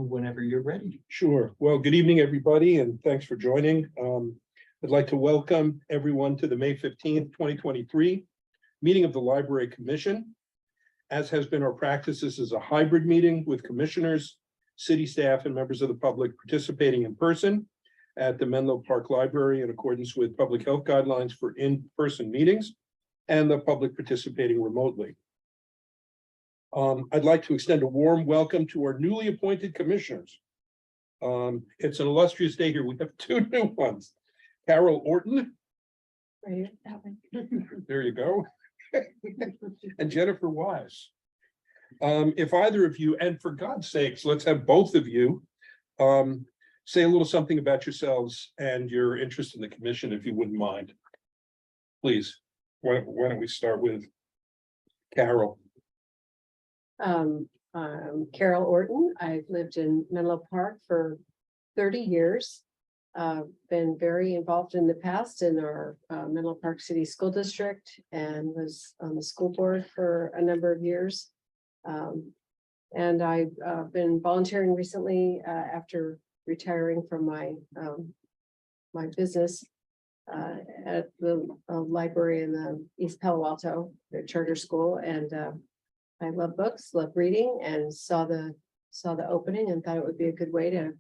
whenever you're ready. Sure. Well, good evening, everybody, and thanks for joining. I'd like to welcome everyone to the May 15th, 2023 meeting of the Library Commission. As has been our practice, this is a hybrid meeting with commissioners, city staff, and members of the public participating in person at the Menlo Park Library in accordance with public health guidelines for in-person meetings and the public participating remotely. I'd like to extend a warm welcome to our newly appointed commissioners. It's an illustrious day here. We have two new ones. Carol Orton. Right, that one. There you go. And Jennifer Wise. If either of you, and for God's sakes, let's have both of you say a little something about yourselves and your interest in the commission, if you wouldn't mind. Please, why don't we start with Carol? I'm Carol Orton. I've lived in Menlo Park for 30 years. Been very involved in the past in our Menlo Park City School District and was on the school board for a number of years. And I've been volunteering recently after retiring from my my business at the library in the East Palo Alto, the charter school, and I love books, love reading, and saw the opening and thought it would be a good way to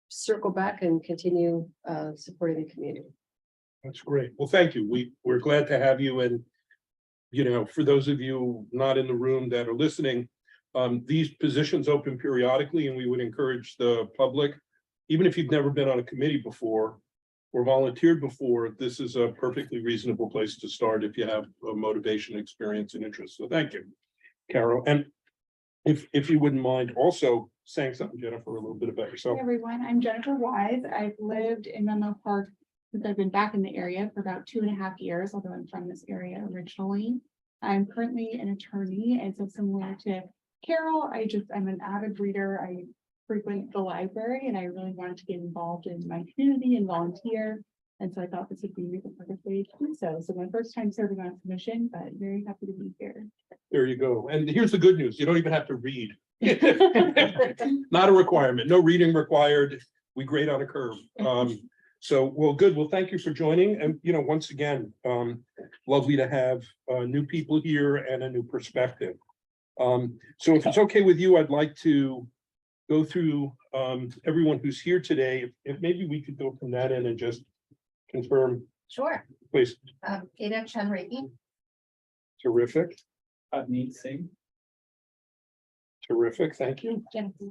circle back and continue supporting the community. That's great. Well, thank you. We're glad to have you. And, you know, for those of you not in the room that are listening, these positions open periodically, and we would encourage the public, even if you've never been on a committee before or volunteered before, this is a perfectly reasonable place to start if you have a motivation, experience, and interest. So thank you, Carol. And if you wouldn't mind also saying something, Jennifer, a little bit about yourself. Hey everyone, I'm Jennifer Wise. I've lived in Menlo Park since I've been back in the area for about 2.5 years, although I'm from this area originally. I'm currently an attorney, and so similar to Carol, I'm an avid reader. I frequent the library, and I really wanted to get involved in my community and volunteer. And so I thought this would be the perfect way to do so. So my first time serving on a commission, but very happy to be here. There you go. And here's the good news. You don't even have to read. Not a requirement. No reading required. We grade on a curve. So, well, good. Well, thank you for joining. And, you know, once again, lovely to have new people here and a new perspective. So if it's okay with you, I'd like to go through everyone who's here today. If maybe we could go from that end and just confirm, Sure. please. Ada Chanraki, Terrific. Avneet Singh. Terrific. Thank you. Jennifer,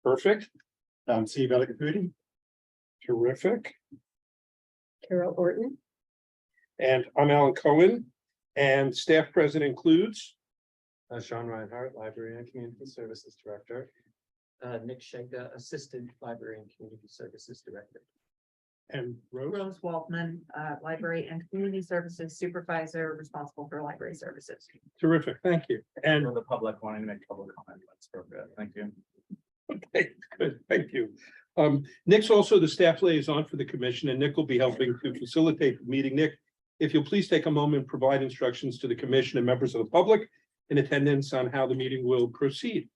Perfect. Steve Elikapudi. Terrific. Carol Orton. And I'm Alan Cohen, and staff present includes Sean Reinhardt, Library and Community Services Director. Nick Schenka, Assistant Library and Community Services Director. and Rose. Rose Waldman, Library and Community Services Supervisor, responsible for library services. Terrific. Thank you. And For the public wanting to make public comment, that's appropriate. Thank you. okay, good. Thank you. Nick's also the staff liaison for the commission, and Nick will be helping to facilitate the meeting. Nick, if you'll please take a moment and provide instructions to the commission and members of the public in attendance on how the meeting will proceed.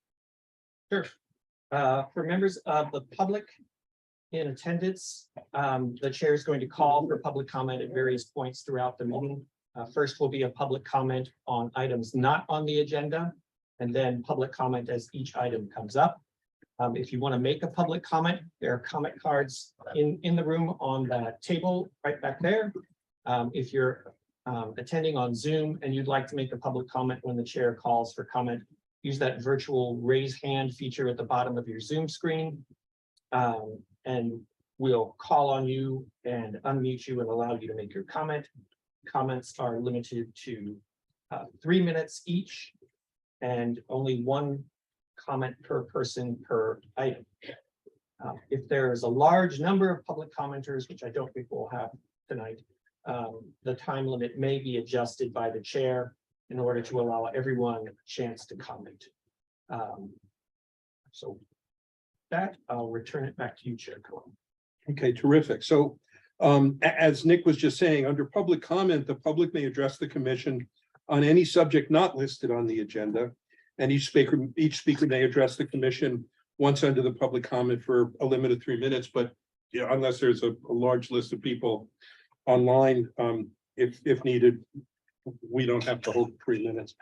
Sure. For members of the public in attendance, the chair is going to call for public comment at various points throughout the meeting. First will be a public comment on items not on the agenda, and then public comment as each item comes up. If you want to make a public comment, there are comment cards in the room on that table right back there. If you're attending on Zoom and you'd like to make a public comment when the chair calls for comment, use that virtual raise hand feature at the bottom of your Zoom screen. And we'll call on you and unmute you and allow you to make your comment. Comments are limited to 3 minutes each, and only one comment per person per item. If there is a large number of public commenters, which I don't think we'll have tonight, the time limit may be adjusted by the chair in order to allow everyone a chance to comment. So that I'll return it back to you, Chair Cohen. Okay, terrific. So as Nick was just saying, under public comment, the public may address the commission on any subject not listed on the agenda. And each speaker may address the commission once under the public comment for a limit of 3 minutes, but yeah, unless there's a large list of people online, if needed, we don't have to hold 3 minutes.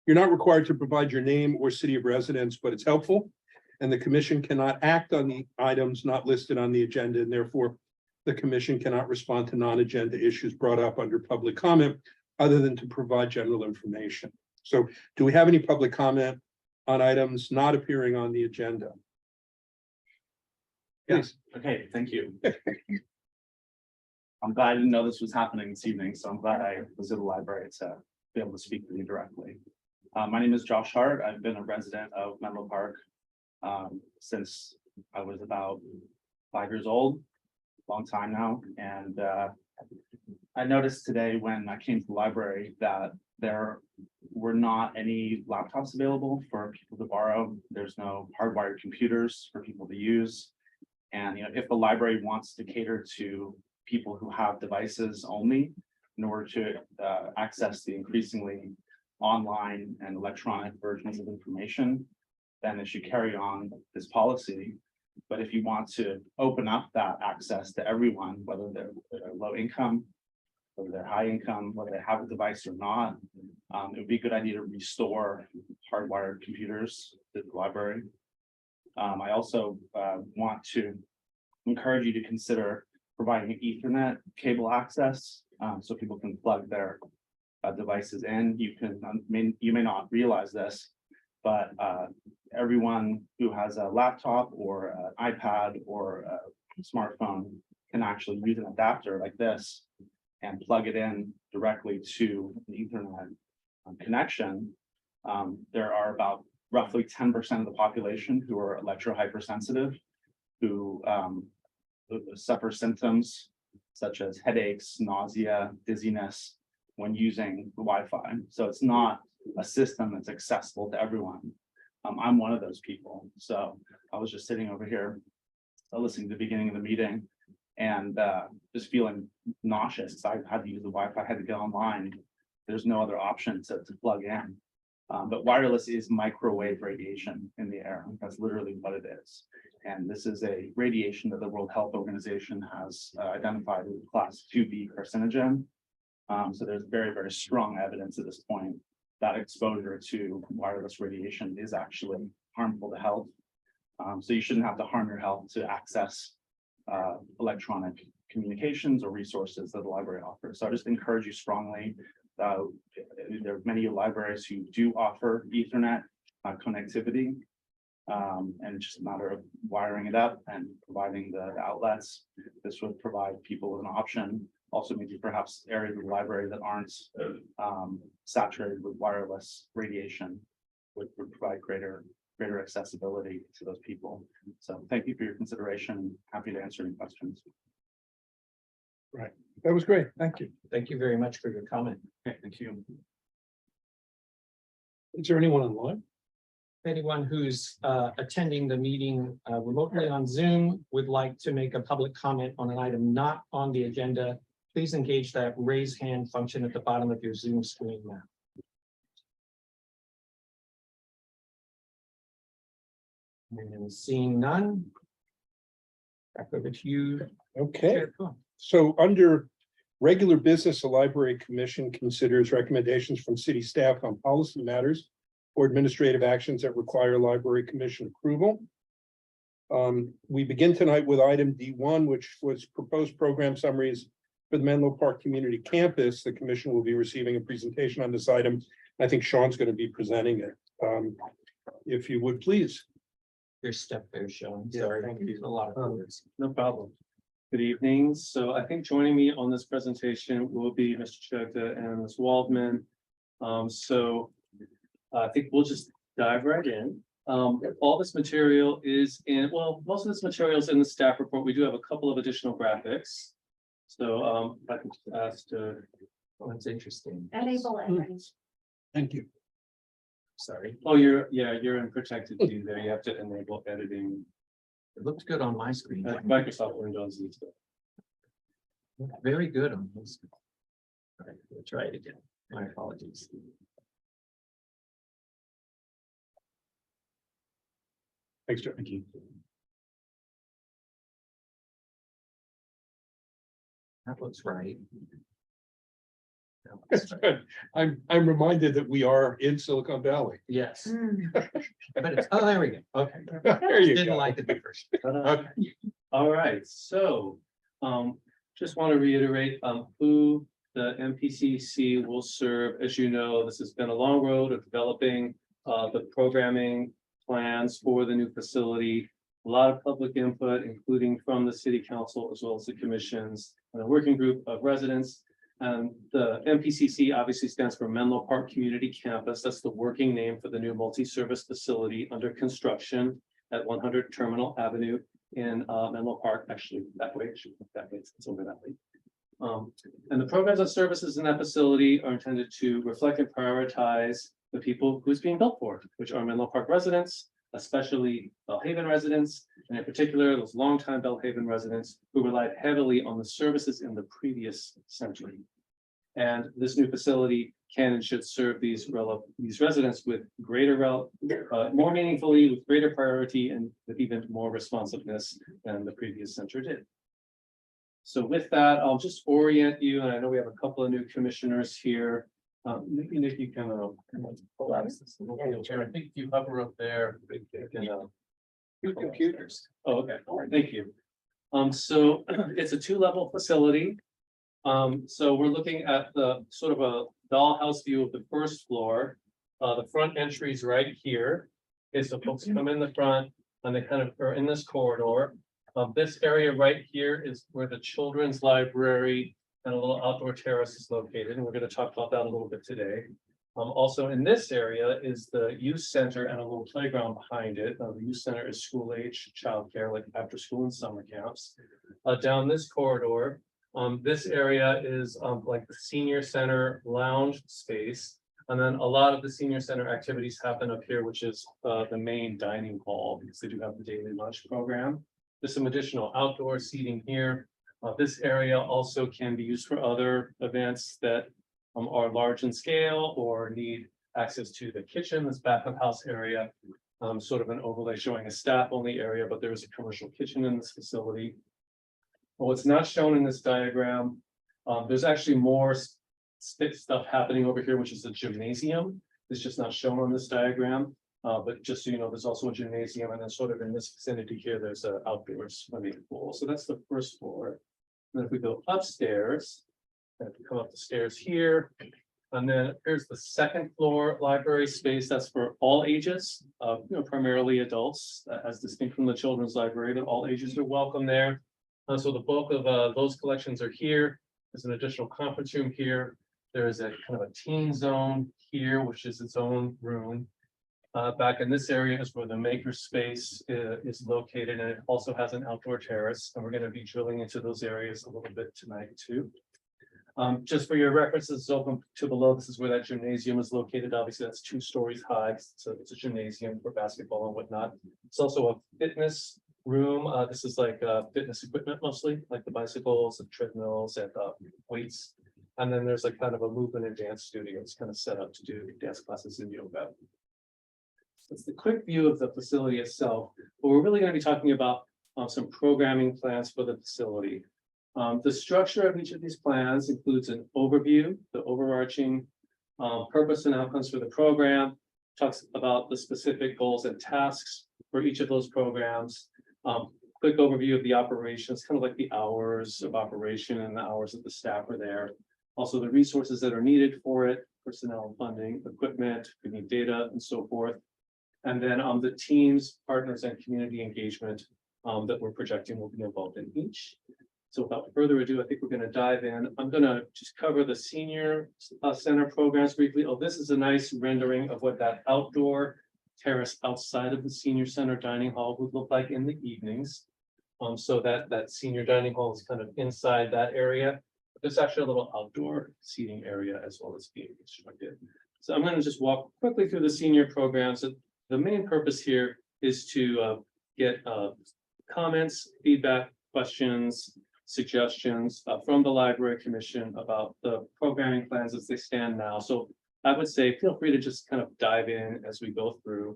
You're not required to provide your name or city of residence, but it's helpful. And the commission cannot act on the items not listed on the agenda, and therefore the commission cannot respond to non-agenda issues brought up under public comment other than to provide general information. So do we have any public comment on items not appearing on the agenda? Yeah. Please. Okay, thank you. I'm glad I didn't know this was happening this evening, so I'm glad I was at the library to be able to speak with you directly. My name is Josh Hart. I've been a resident of Menlo Park since I was about 5 years old, long time now. And I noticed today when I came to the library that there were not any laptops available for people to borrow. There's no hardwired computers for people to use. And if the library wants to cater to people who have devices only in order to access the increasingly online and electronic versions of information, then it should carry on this policy. But if you want to open up that access to everyone, whether they're low income, whether they're high income, whether they have a device or not, it would be a good idea to restore hardwired computers to the library. I also want to encourage you to consider providing Ethernet cable access so people can plug their devices in. You may not realize this, but everyone who has a laptop or an iPad or a smartphone can actually use an adapter like this and plug it in directly to the Ethernet connection. There are about roughly 10% of the population who are electrohypersensitive, who suffer symptoms such as headaches, nausea, dizziness when using the Wi-Fi. So it's not a system that's accessible to everyone. I'm one of those people. So I was just sitting over here listening to the beginning of the meeting and just feeling nauseous. I had to use the Wi-Fi, I had to get online. There's no other option to plug in. But wireless is microwave radiation in the air. That's literally what it is. And this is a radiation that the World Health Organization has identified as class 2B carcinogen. So there's very, very strong evidence at this point that exposure to wireless radiation is actually harmful to health. So you shouldn't have to harm your health to access electronic communications or resources that the library offers. So I just encourage you strongly. There are many libraries who do offer Ethernet connectivity, and it's just a matter of wiring it up and providing the outlets. This would provide people with an option. Also, maybe perhaps areas of the library that aren't saturated with wireless radiation would provide greater accessibility to those people. So thank you for your consideration. Happy to answer any questions. That was great. Thank you. Thank you very much for your comment. Okay, thank you. Is there anyone online? Anyone who's attending the meeting remotely on Zoom would like to make a public comment on an item not on the agenda, please engage that raise hand function at the bottom of your Zoom screen now. And seeing none. Back over to you. Okay. Chair Cohen. So under regular business, the library commission considers recommendations from city staff on policy matters or administrative actions that require library commission approval. We begin tonight with item D1, which was proposed program summaries for the Menlo Park Community Campus. The commission will be receiving a presentation on this item. I think Sean's going to be presenting it. If you would, please. Your step there, Sean. Yeah, Sorry, thank you. a lot of words. No problem. Good evening. So I think joining me on this presentation will be Mr. Chugda and Ms. Waldman. So I think we'll just dive right in. All this material is in, well, most of this material is in the staff report. We do have a couple of additional graphics. So if I can just ask to, Oh, that's interesting. Enable it. Thank you. Sorry, oh, you're in protected view there. You have to enable editing. it looked good on my screen. Microsoft Windows and stuff. Very good on my screen. All right, we'll try it again. My apologies. Thanks, Joe. Thank you. That looks right. That's good. I'm reminded that we are in Silicon Valley. Yes, but it's, oh, there we go. Okay. There you Didn't go. like it at first. Okay. All right, so, just want to reiterate, who the MPCC will serve. As you know, this has been a long road of developing, the programming plans for the new facility. A lot of public input, including from the city council as well as the commissions and a working group of residents. And the MPCC obviously stands for Menlo Park Community Campus. That's the working name for the new multi-service facility under construction at 100 Terminal Avenue in Menlo Park, actually that way, it's over that way. And the programs and services in that facility are intended to reflect and prioritize the people who it's being built for, which are Menlo Park residents, especially Bellhaven residents, and in particular, those longtime Bellhaven residents who relied heavily on the services in the previous century. And this new facility can and should serve these residents with more meaningfully, with greater priority, and with even more responsiveness than the previous center did. So with that, I'll just orient you, and I know we have a couple of new commissioners here. Maybe Nick, you can collapse this a little wheelchair. I think if you hover up there. You can, Two computers. Oh, okay, all right, thank you. So it's a two-level facility. So we're looking at the sort of a dollhouse view of the first floor. The front entry is right here. Okay, so folks come in the front and they kind of are in this corridor. This area right here is where the children's library and a little outdoor terrace is located, and we're going to talk about that a little bit today. Also in this area is the youth center and a little playground behind it. The youth center is school age childcare, like after school and summer camps. Down this corridor, this area is like the senior center lounge space. And then a lot of the senior center activities happen up here, which is the main dining hall, because they do have the daily lunch program. There's some additional outdoor seating here. This area also can be used for other events that are large in scale or need access to the kitchen, this back of house area. Sort of an overlay showing a staff only area, but there is a commercial kitchen in this facility. What's not shown in this diagram, there's actually more stuff happening over here, which is a gymnasium. It's just not shown on this diagram. But just so you know, there's also a gymnasium, and then sort of in this vicinity here, there's an outdoor swimming pool. So that's the first floor. And if we go upstairs, and if we come up the stairs here, and then here's the second floor library space. That's for all ages, primarily adults, as distinct from the children's library, but all ages are welcome there. So the bulk of those collections are here. There's an additional conference room here. There is a kind of a teen zone here, which is its own room. Back in this area is where the maker space is located, and it also has an outdoor terrace, and we're going to be drilling into those areas a little bit tonight too. Just for your reference, this is open to below. This is where that gymnasium is located. Obviously, that's 2 stories high, so it's a gymnasium for basketball and whatnot. It's also a fitness room. This is like fitness equipment mostly, like the bicycles and treadmills and weights. And then there's like kind of a movement and dance studio. It's kind of set up to do dance classes and yoga. It's the quick view of the facility itself, but we're really going to be talking about some programming plans for the facility. The structure of each of these plans includes an overview, the overarching purpose and outcomes for the program, talks about the specific goals and tasks for each of those programs. Quick overview of the operations, kind of like the hours of operation and the hours that the staff are there. Also the resources that are needed for it, personnel, funding, equipment, we need data and so forth. And then the teams, partners, and community engagement that we're projecting will be involved in each. So without further ado, I think we're going to dive in. I'm going to just cover the senior center programs briefly. Oh, this is a nice rendering of what that outdoor terrace outside of the senior center dining hall would look like in the evenings. So that senior dining hall is kind of inside that area. But there's actually a little outdoor seating area as well as being constructed. So I'm going to just walk quickly through the senior programs. The main purpose here is to get comments, feedback, questions, suggestions from the Library Commission about the programming plans as they stand now. So I would say feel free to just kind of dive in as we go through.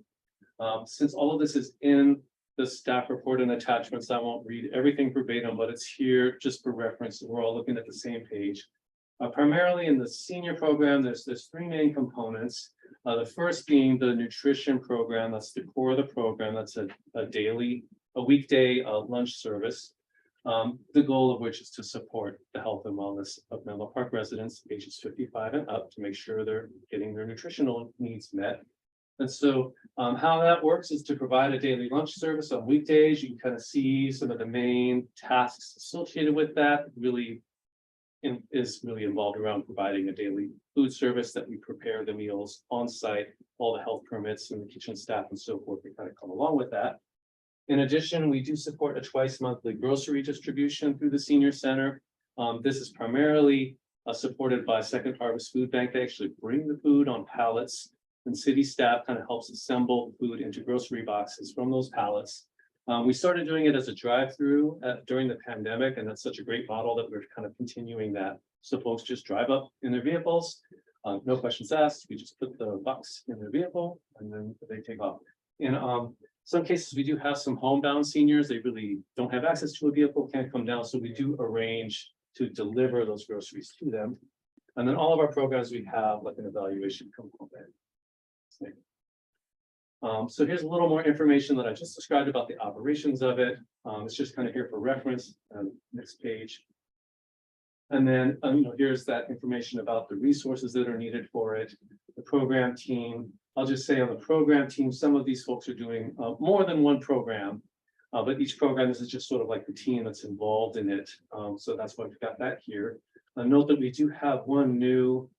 Since all of this is in the staff report and attachments, I won't read everything verbatim, but it's here just for reference. We're all looking at the same page. Primarily in the senior program, there's three main components. The first being the nutrition program. That's the core of the program. That's a weekday lunch service. The goal of which is to support the health and wellness of Menlo Park residents ages 55 and up to make sure they're getting their nutritional needs met. And so how that works is to provide a daily lunch service on weekdays. You can kind of see some of the main tasks associated with that. Is really involved around providing a daily food service that we prepare the meals on site, all the health permits and the kitchen staff and so forth that kind of come along with that. In addition, we do support a twice monthly grocery distribution through the senior center. This is primarily supported by Second Harvest Food Bank. They actually bring the food on pallets, and city staff kind of helps assemble food into grocery boxes from those pallets. We started doing it as a drive-through during the pandemic, and that's such a great model that we're kind of continuing that. So folks just drive up in their vehicles, no questions asked. We just put the box in their vehicle and then they take off. In some cases, we do have some homebound seniors. They really don't have access to a vehicle, can't come down. So we do arrange to deliver those groceries to them. And then all of our programs, we have like an evaluation component. So here's a little more information that I just described about the operations of it. It's just kind of here for reference. Next page. And then, here's that information about the resources that are needed for it. The program team. I'll just say on the program team, some of these folks are doing more than one program, but each program, this is just sort of like the team that's involved in it. So that's why we've got that here. Note that we do have one new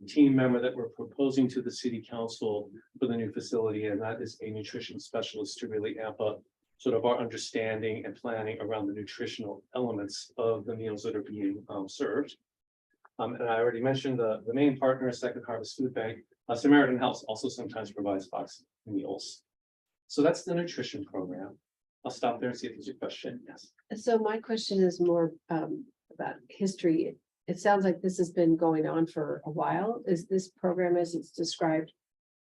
team member that we're proposing to the city council for the new facility, and that is a nutrition specialist to really amp up sort of our understanding and planning around the nutritional elements of the meals that are being served. And I already mentioned the main partner, Second Harvest Food Bank. Samaritan Health also sometimes provides box meals. So that's the nutrition program. I'll stop there and see if there's a question. Yes. So my question is more about history. It sounds like this has been going on for a while. Is this program, as it's described,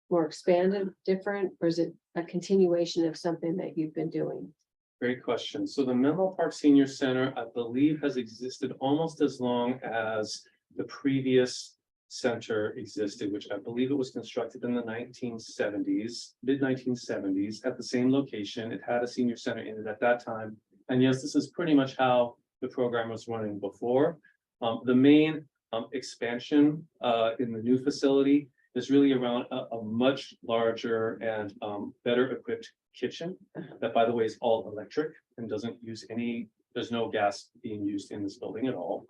more expanded, different, or is it a continuation of something that you've been doing? Great question. So the Menlo Park Senior Center, I believe, has existed almost as long as the previous center existed, which I believe it was constructed in the 1970s, mid 1970s, at the same location. It had a senior center in it at that time. And yes, this is pretty much how the program was running before. The main expansion in the new facility is really around a much larger and better equipped kitchen that, by the way, is all electric and doesn't use there's no gas being used in this building at all.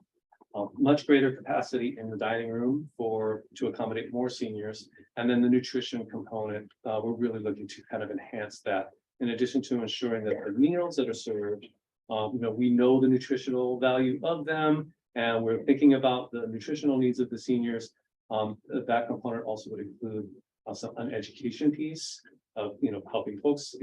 Much greater capacity in the dining room to accommodate more seniors. And then the nutrition component, we're really looking to kind of enhance that, in addition to ensuring that the meals that are served, we know the nutritional value of them, and we're thinking about the nutritional needs of the seniors. That component also would include an education piece of helping folks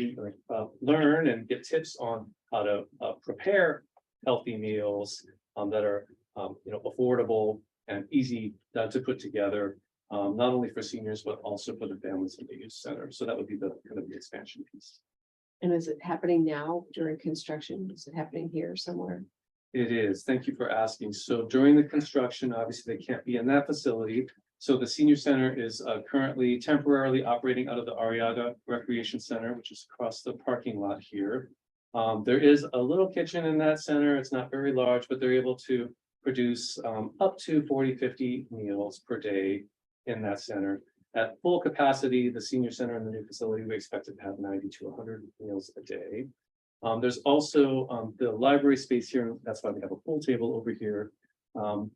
learn and get tips on how to prepare healthy meals that are affordable and easy to put together, not only for seniors but also for the families in the youth center. So that would be the kind of the expansion piece. And is it happening now during construction? Is it happening here somewhere? It is. Thank you for asking. So during the construction, obviously they can't be in that facility. So the senior center is currently temporarily operating out of the Arriaga Recreation Center, which is across the parking lot here. There is a little kitchen in that center. It's not very large, but they're able to produce up to 40-50 meals per day in that center. At full capacity, the senior center in the new facility, we expect it to have 90 to 100 meals a day. There's also the library space here. That's why we have a pool table over here.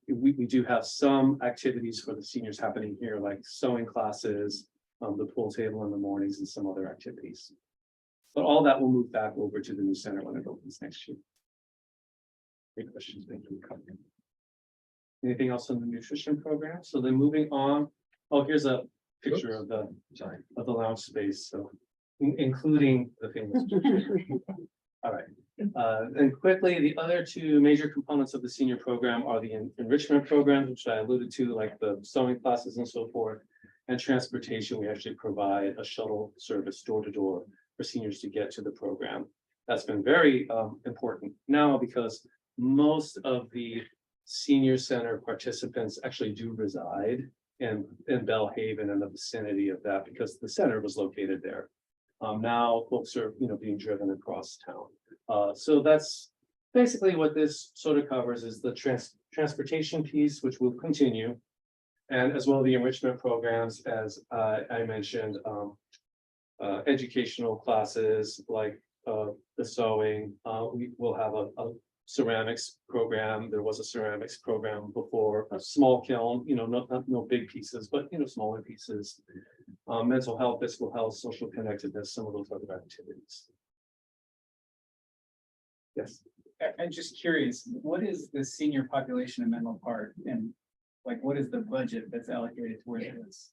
We do have some activities for the seniors happening here, like sewing classes, the pool table in the mornings, and some other activities. But all that will move back over to the new center when it opens next year. Great questions. Thank you. Anything else on the nutrition program? So then moving on. Oh, here's a picture of the lounge space. So including the famous. All right. And quickly, the other two major components of the senior program are the enrichment programs, which I alluded to, like the sewing classes and so forth. And transportation, we actually provide a shuttle service door to door for seniors to get to the program. That's been very important now because most of the senior center participants actually do reside in Bellhaven and the vicinity of that because the center was located there. Now folks are, being driven across town. So that's basically what this sort of covers is the transportation piece, which will continue. And as well, the enrichment programs, as I mentioned, educational classes like the sewing. We will have a ceramics program. There was a ceramics program before, a small kiln, no big pieces, but smaller pieces. Mental health, physical health, social connectedness, some of those other activities. Yes. I'm just curious, what is the senior population in Menlo Park and what is the budget that's allocated towards this?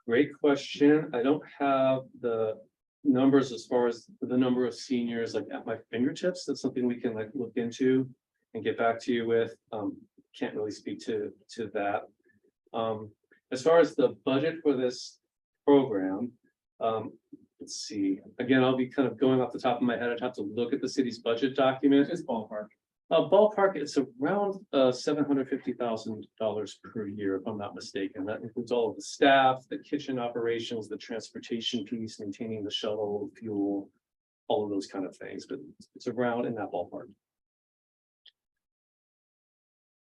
Great question. I don't have the numbers as far as the number of seniors at my fingertips. That's something we can look into and get back to you with. Can't really speak to that. As far as the budget for this program, let's see, again, I'll be kind of going off the top of my head. I'd have to look at the city's budget document. Just ballpark. Ballpark, it's around $750,000 per year, if I'm not mistaken. That includes all of the staff, the kitchen operations, the transportation piece, maintaining the shuttle, fuel, all of those kind of things, but it's around in that ballpark.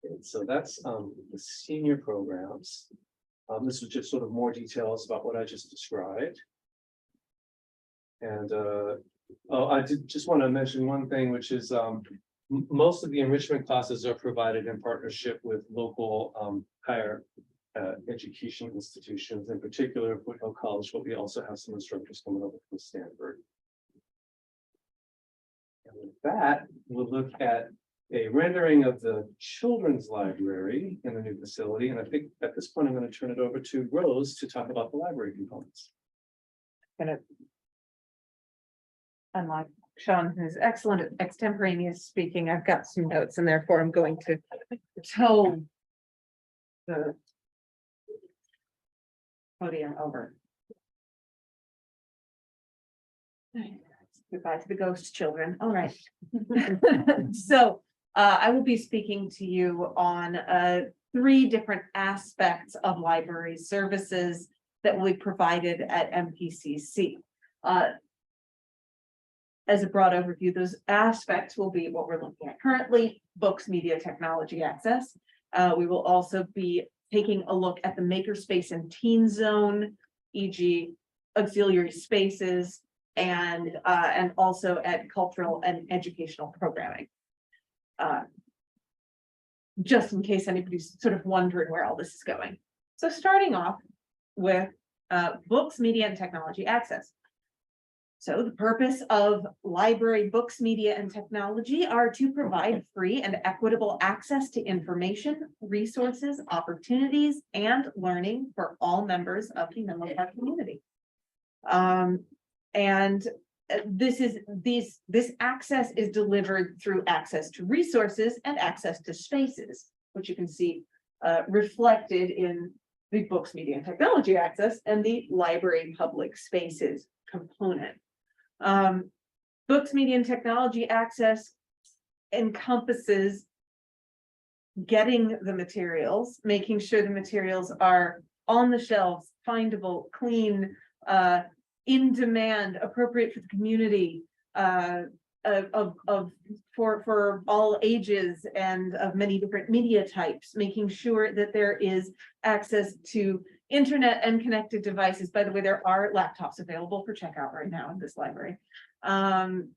And so that's the senior programs. This was just sort of more details about what I just described. And I did just want to mention one thing, which is most of the enrichment classes are provided in partnership with local higher education institutions, in particular Foothill College, but we also have some instructors coming over from Stanford. And with that, we'll look at a rendering of the children's library in the new facility. And I think at this point, I'm going to turn it over to Rose to talk about the library components. Unlike Sean, who's excellent at extemporaneous speaking, I've got some notes and therefore I'm going to toe the podium over. Goodbye to the ghost children. All right. So I will be speaking to you on 3 different aspects of library services that will be provided at MPCC. As a broad overview, those aspects will be what we're looking at currently, books, media, technology access. We will also be taking a look at the makerspace and teen zone, e.g. auxiliary spaces, and also at cultural and educational programming. Just in case anybody's sort of wondering where all this is going. So starting off with books, media, and technology access. So the purpose of library, books, media, and technology are to provide free and equitable access to information, resources, opportunities, and learning for all members of the Menlo Park community. This access is delivered through access to resources and access to spaces, which you can see reflected in the books, media, and technology access and the library public spaces component. Books, media, and technology access encompasses getting the materials, making sure the materials are on the shelves, findable, clean, in demand, appropriate for the community, for all ages and of many different media types, making sure that there is access to internet and connected devices. By the way, there are laptops available for checkout right now in this library. And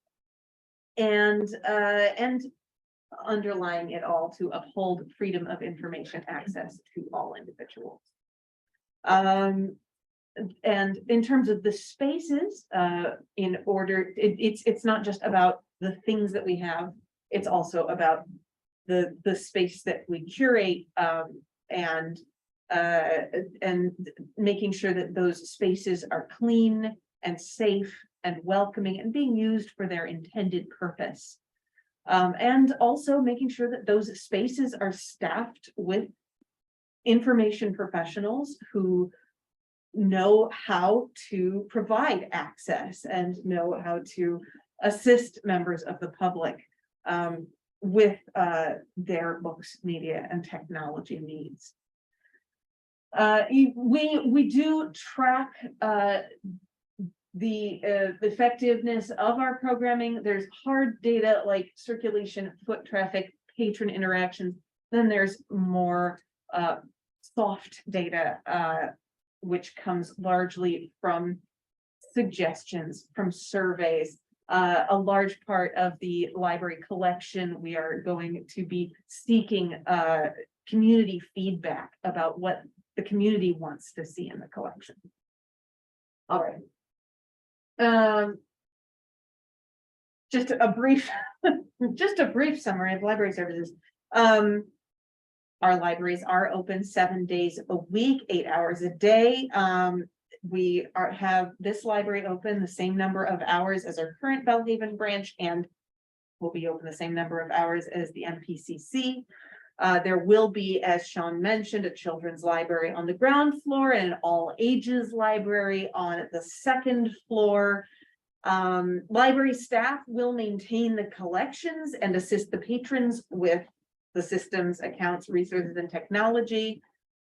underlying it all to uphold freedom of information access to all individuals. And in terms of the spaces, it's not just about the things that we have, it's also about the space that we curate, and making sure that those spaces are clean and safe and welcoming and being used for their intended purpose. And also making sure that those spaces are staffed with information professionals who know how to provide access and know how to assist members of the public with their books, media, and technology needs. We do track the effectiveness of our programming. There's hard data like circulation, foot traffic, patron interactions. Then there's more soft data, which comes largely from suggestions, from surveys. A large part of the library collection, we are going to be seeking community feedback about what the community wants to see in the collection. All right. Just a brief, summary of library services. Our libraries are open 7 days a week, 8 hours a day. We have this library open the same number of hours as our current Bellhaven branch, and will be open the same number of hours as the MPCC. There will be, as Sean mentioned, a children's library on the ground floor and an all ages library on the second floor. Library staff will maintain the collections and assist the patrons with the systems, accounts, resources, and technology.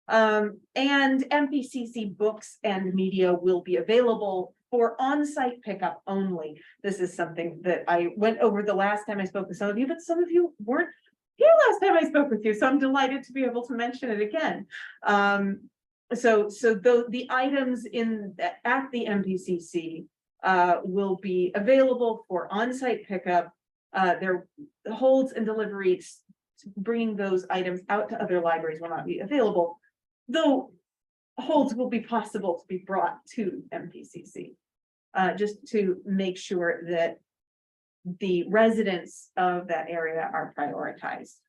And MPCC books and media will be available for on-site pickup only. This is something that I went over the last time I spoke with some of you, but some of you weren't here last time I spoke with you, so I'm delighted to be able to mention it again. So the items at the MPCC will be available for on-site pickup. Their holds and deliveries, bringing those items out to other libraries will not be available, though holds will be possible to be brought to MPCC, just to make sure that the residents of that area are prioritized.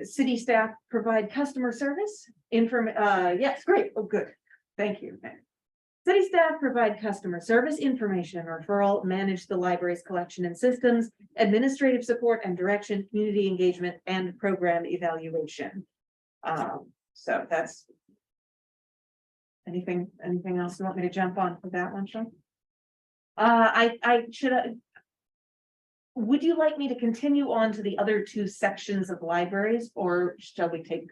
City staff provide customer service yes, great. Oh, good. Thank you. City staff provide customer service, information, referral, manage the library's collection and systems, administrative support and direction, community engagement, and program evaluation. So that's anything else you want me to jump on for that one, Sean? Would you like me to continue on to the other two sections of libraries, or shall we take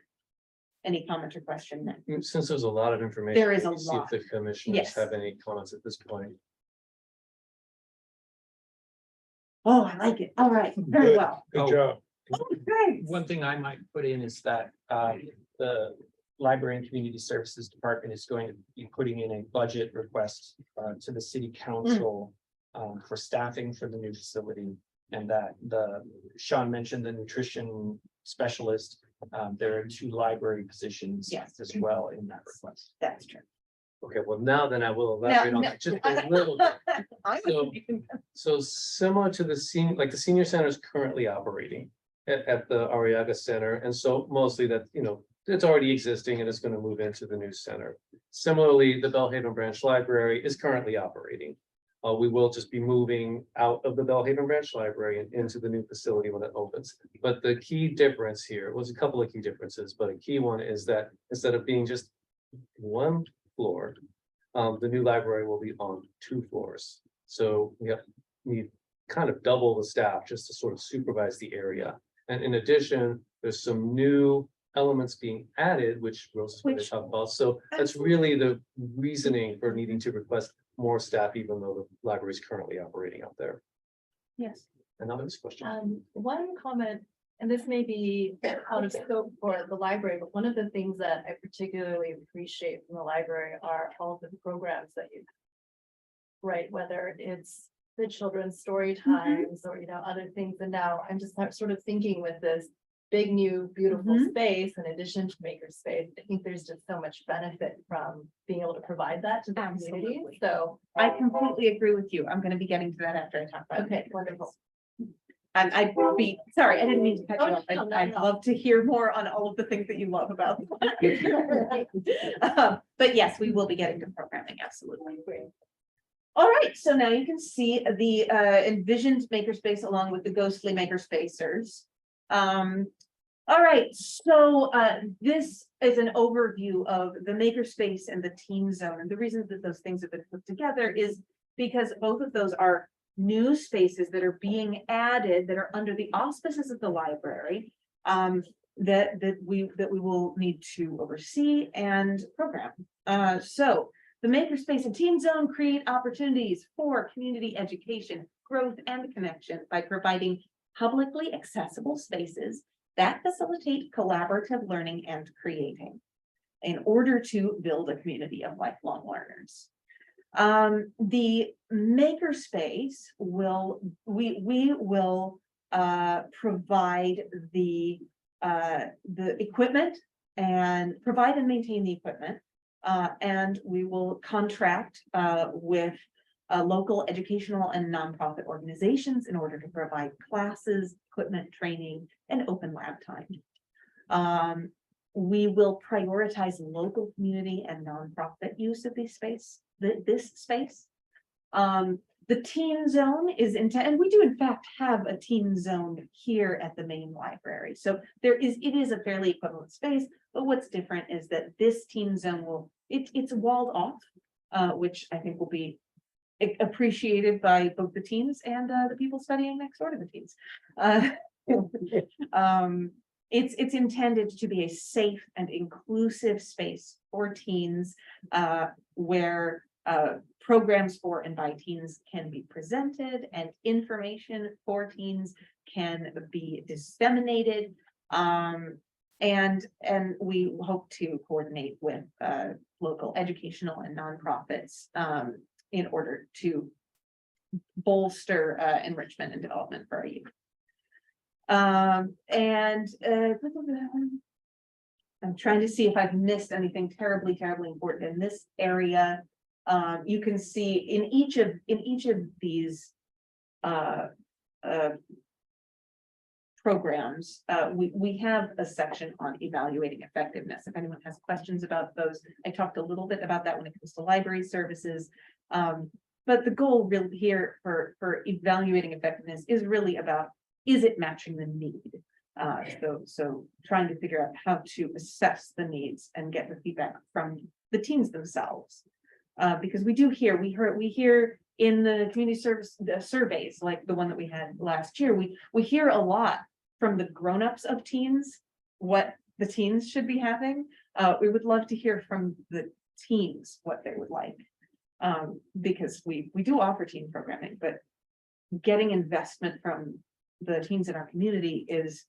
any comment or question then? Since there's a lot of information. There is a let me see lot. If the commissioners Yes. have any comments at this point. Oh, I like it. All right, very Good. well. Good job. Oh, great. One thing I might put in is that the Library and Community Services Department is going to be putting in a budget request to the city council for staffing for the new facility. And that Sean mentioned the nutrition specialist. There are 2 library positions Yes. as well in that request. That's true. Okay, well, now then I will elaborate on that just a little bit. I So- wasn't even- So similar to the senior center is currently operating at the Arriaga Center. And so mostly that, it's already existing and it's going to move into the new center. Similarly, the Bellhaven Branch Library is currently operating. We will just be moving out of the Bellhaven Branch Library and into the new facility when it opens. But the key difference here was a couple of key differences, but a key one is that instead of being just 1 floor, the new library will be on 2 floors. So we kind of double the staff just to sort of supervise the area. And in addition, there's some new elements being added, which Rose is going to Which- talk about. So that's really the reasoning for needing to request more staff, even though the library is currently operating out there. Yes. Another question. One comment, and this may be out of scope for the library, but one of the things that I particularly appreciate from the library are all of the programs that you. Right, whether it's the children's story times or, other things, and now I'm just sort of thinking with this big, new, beautiful space in addition to makerspace, I think there's just so much benefit from being able to provide that to the community, Absolutely. so. I completely agree with you. I'm gonna be getting to that after I talk about. Okay, wonderful. And I'd be, sorry, I didn't mean to cut you Oh, off. no, no, I'd no. love to hear more on all of the things that you love about. But yes, we will be getting to programming, absolutely. All right, so now you can see the envisioned makerspace along with the ghostly makerspacers. All right, so this is an overview of the makerspace and the teen zone. And the reason that those things have been put together is because both of those are new spaces that are being added that are under the auspices of the library. That we will need to oversee and program. So the makerspace and teen zone create opportunities for community education, growth, and connection by providing publicly accessible spaces that facilitate collaborative learning and creating in order to build a community of lifelong learners. The makerspace will, we will provide the equipment and provide and maintain the equipment. And we will contract with local educational and nonprofit organizations in order to provide classes, equipment, training, and open lab time. We will prioritize local community and nonprofit use of this space. The teen zone is and we do in fact have a teen zone here at the main library. So it is a fairly equivalent space, but what's different is that this teen zone it's walled off, which I think will be appreciated by both the teens and the people studying next door to the teens. It's intended to be a safe and inclusive space for teens, where programs for and by teens can be presented and information for teens can be disseminated. And we hope to coordinate with local educational and nonprofits in order to bolster enrichment and development for our youth. I'm trying to see if I've missed anything terribly important in this area. You can see in each of these programs, we have a section on evaluating effectiveness. If anyone has questions about those, I talked a little bit about that when it comes to library services. But the goal really here for evaluating effectiveness is really about, is it matching the need? So trying to figure out how to assess the needs and get the feedback from the teams themselves. Because we hear in the community service surveys, like the one that we had last year, we hear a lot from the grown-ups of teens, what the teens should be having. We would love to hear from the teens what they would like. Because we do offer teen programming, but getting investment from the teens in our community is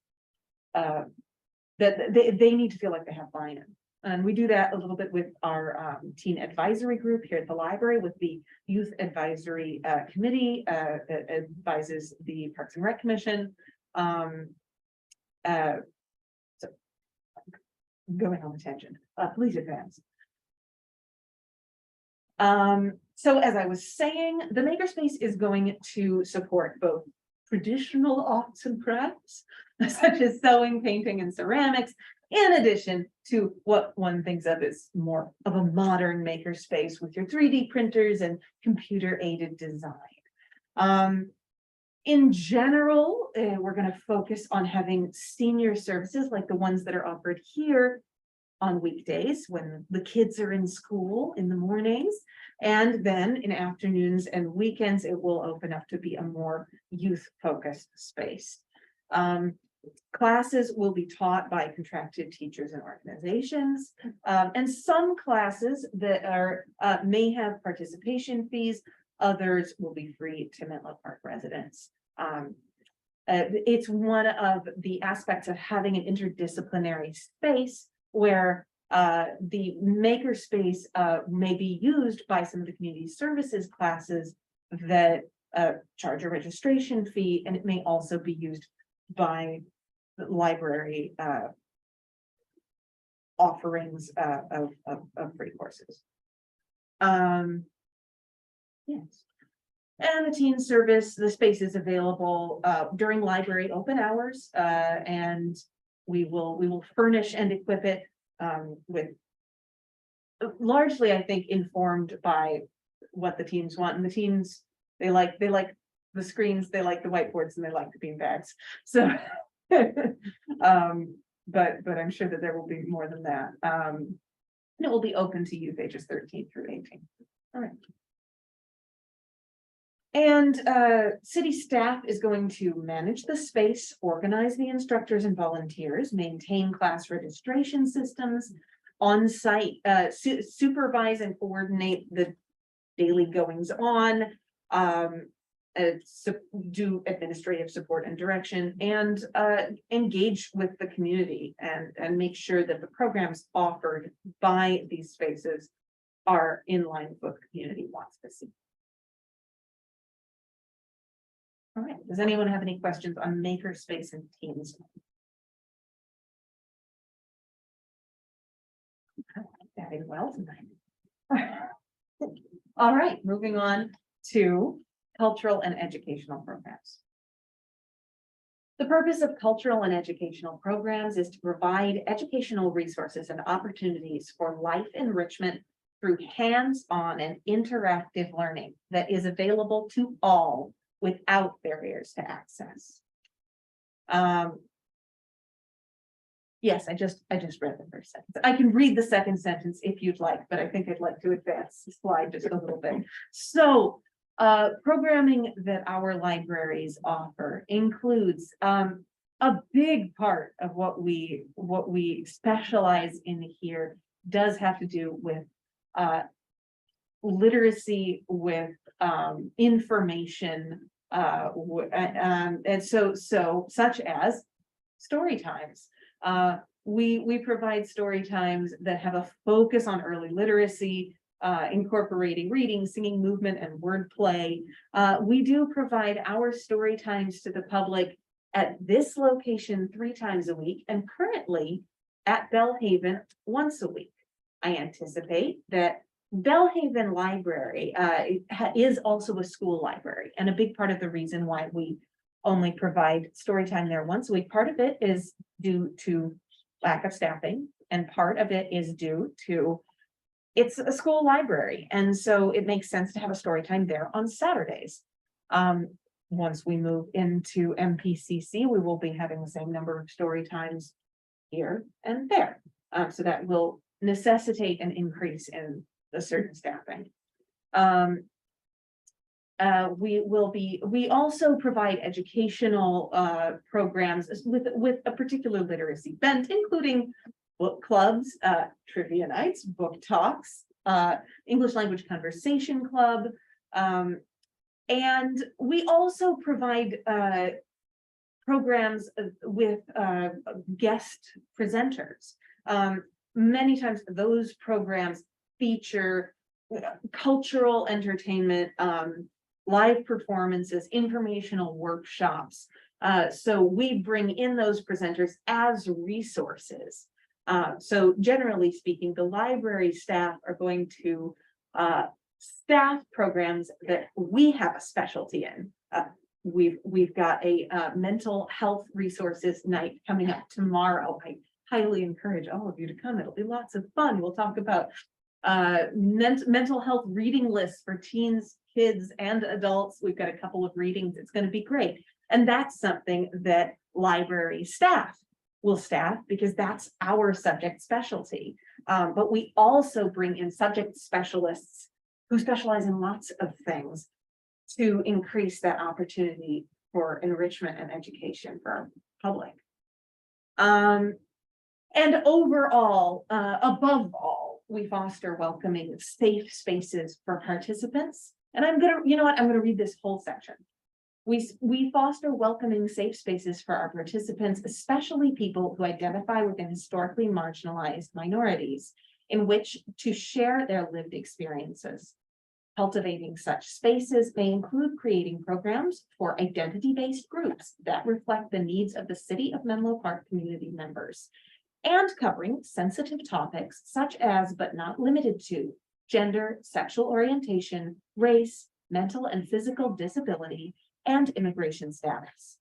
that they need to feel like they have buy-in. And we do that a little bit with our teen advisory group here at the library with the youth advisory committee that advises the Parks and Rec Commission. So going on a tangent, please advance. So as I was saying, the makerspace is going to support both traditional arts and crafts, such as sewing, painting, and ceramics, in addition to what one thinks of as more of a modern makerspace with your 3D printers and computer-aided design. In general, we're going to focus on having senior services like the ones that are offered here on weekdays when the kids are in school in the mornings, and then in afternoons and weekends, it will open up to be a more youth-focused space. Classes will be taught by contracted teachers and organizations, and some classes that are may have participation fees, others will be free to Menlo Park residents. It's one of the aspects of having an interdisciplinary space where the makerspace may be used by some of the community services classes that charge a registration fee, and it may also be used by the library offerings of free courses. Yes. And the teen service, the space is available during library open hours, and we will furnish and equip it with largely, I think, informed by what the teens want. And the teens, they like the screens, they like the whiteboards, and they like the bean bags. So but I'm sure that there will be more than that. And it will be open to youth ages 13 through 18. All right. And city staff is going to manage the space, organize the instructors and volunteers, maintain class registration systems, on-site, supervise and coordinate the daily goings on, do administrative support and direction, and engage with the community and make sure that the programs offered by these spaces are in line with what the community wants to see. All right, does anyone have any questions on makerspace and teams? Very well tonight. All right, moving on to cultural and educational programs. The purpose of cultural and educational programs is to provide educational resources and opportunities for life enrichment through hands-on and interactive learning that is available to all without barriers to access. Yes, I just read the first sentence. I can read the second sentence if you'd like, but I think I'd like to advance the slide just a little bit. So, programming that our libraries offer includes a big part of what we specialize in here does have to do with literacy, with information, and so such as story times. We provide story times that have a focus on early literacy, incorporating reading, singing, movement, and wordplay. We do provide our story times to the public at this location 3 times a week, and currently at Bellhaven once a week. I anticipate that Bellhaven Library is also a school library, and a big part of the reason why we only provide story time there once a week, part of it is due to lack of staffing, and part of it is due to it's a school library, and so it makes sense to have a story time there on Saturdays. Once we move into MPCC, we will be having the same number of story times here and there. So that will necessitate an increase in the certain staffing. We also provide educational programs with a particular literacy bent, including book clubs, trivia nights, book talks, English language conversation club. And we also provide programs with guest presenters. Many times those programs feature cultural entertainment, live performances, informational workshops. So we bring in those presenters as resources. So generally speaking, the library staff are going to staff programs that we have a specialty in. We've got a mental health resources night coming up tomorrow. I highly encourage all of you to come. It'll be lots of fun. We'll talk about mental health reading lists for teens, kids, and adults. We've got a couple of readings. It's going to be great. And that's something that library staff will staff because that's our subject specialty. But we also bring in subject specialists who specialize in lots of things to increase that opportunity for enrichment and education for our public. And overall, above all, we foster welcoming, safe spaces for participants. And I'm gonna read this whole section. We foster welcoming, safe spaces for our participants, especially people who identify within historically marginalized minorities, in which to share their lived experiences. Cultivating such spaces may include creating programs for identity-based groups that reflect the needs of the City of Menlo Park community members, and covering sensitive topics such as, but not limited to, gender, sexual orientation, race, mental and physical disability, and immigration status.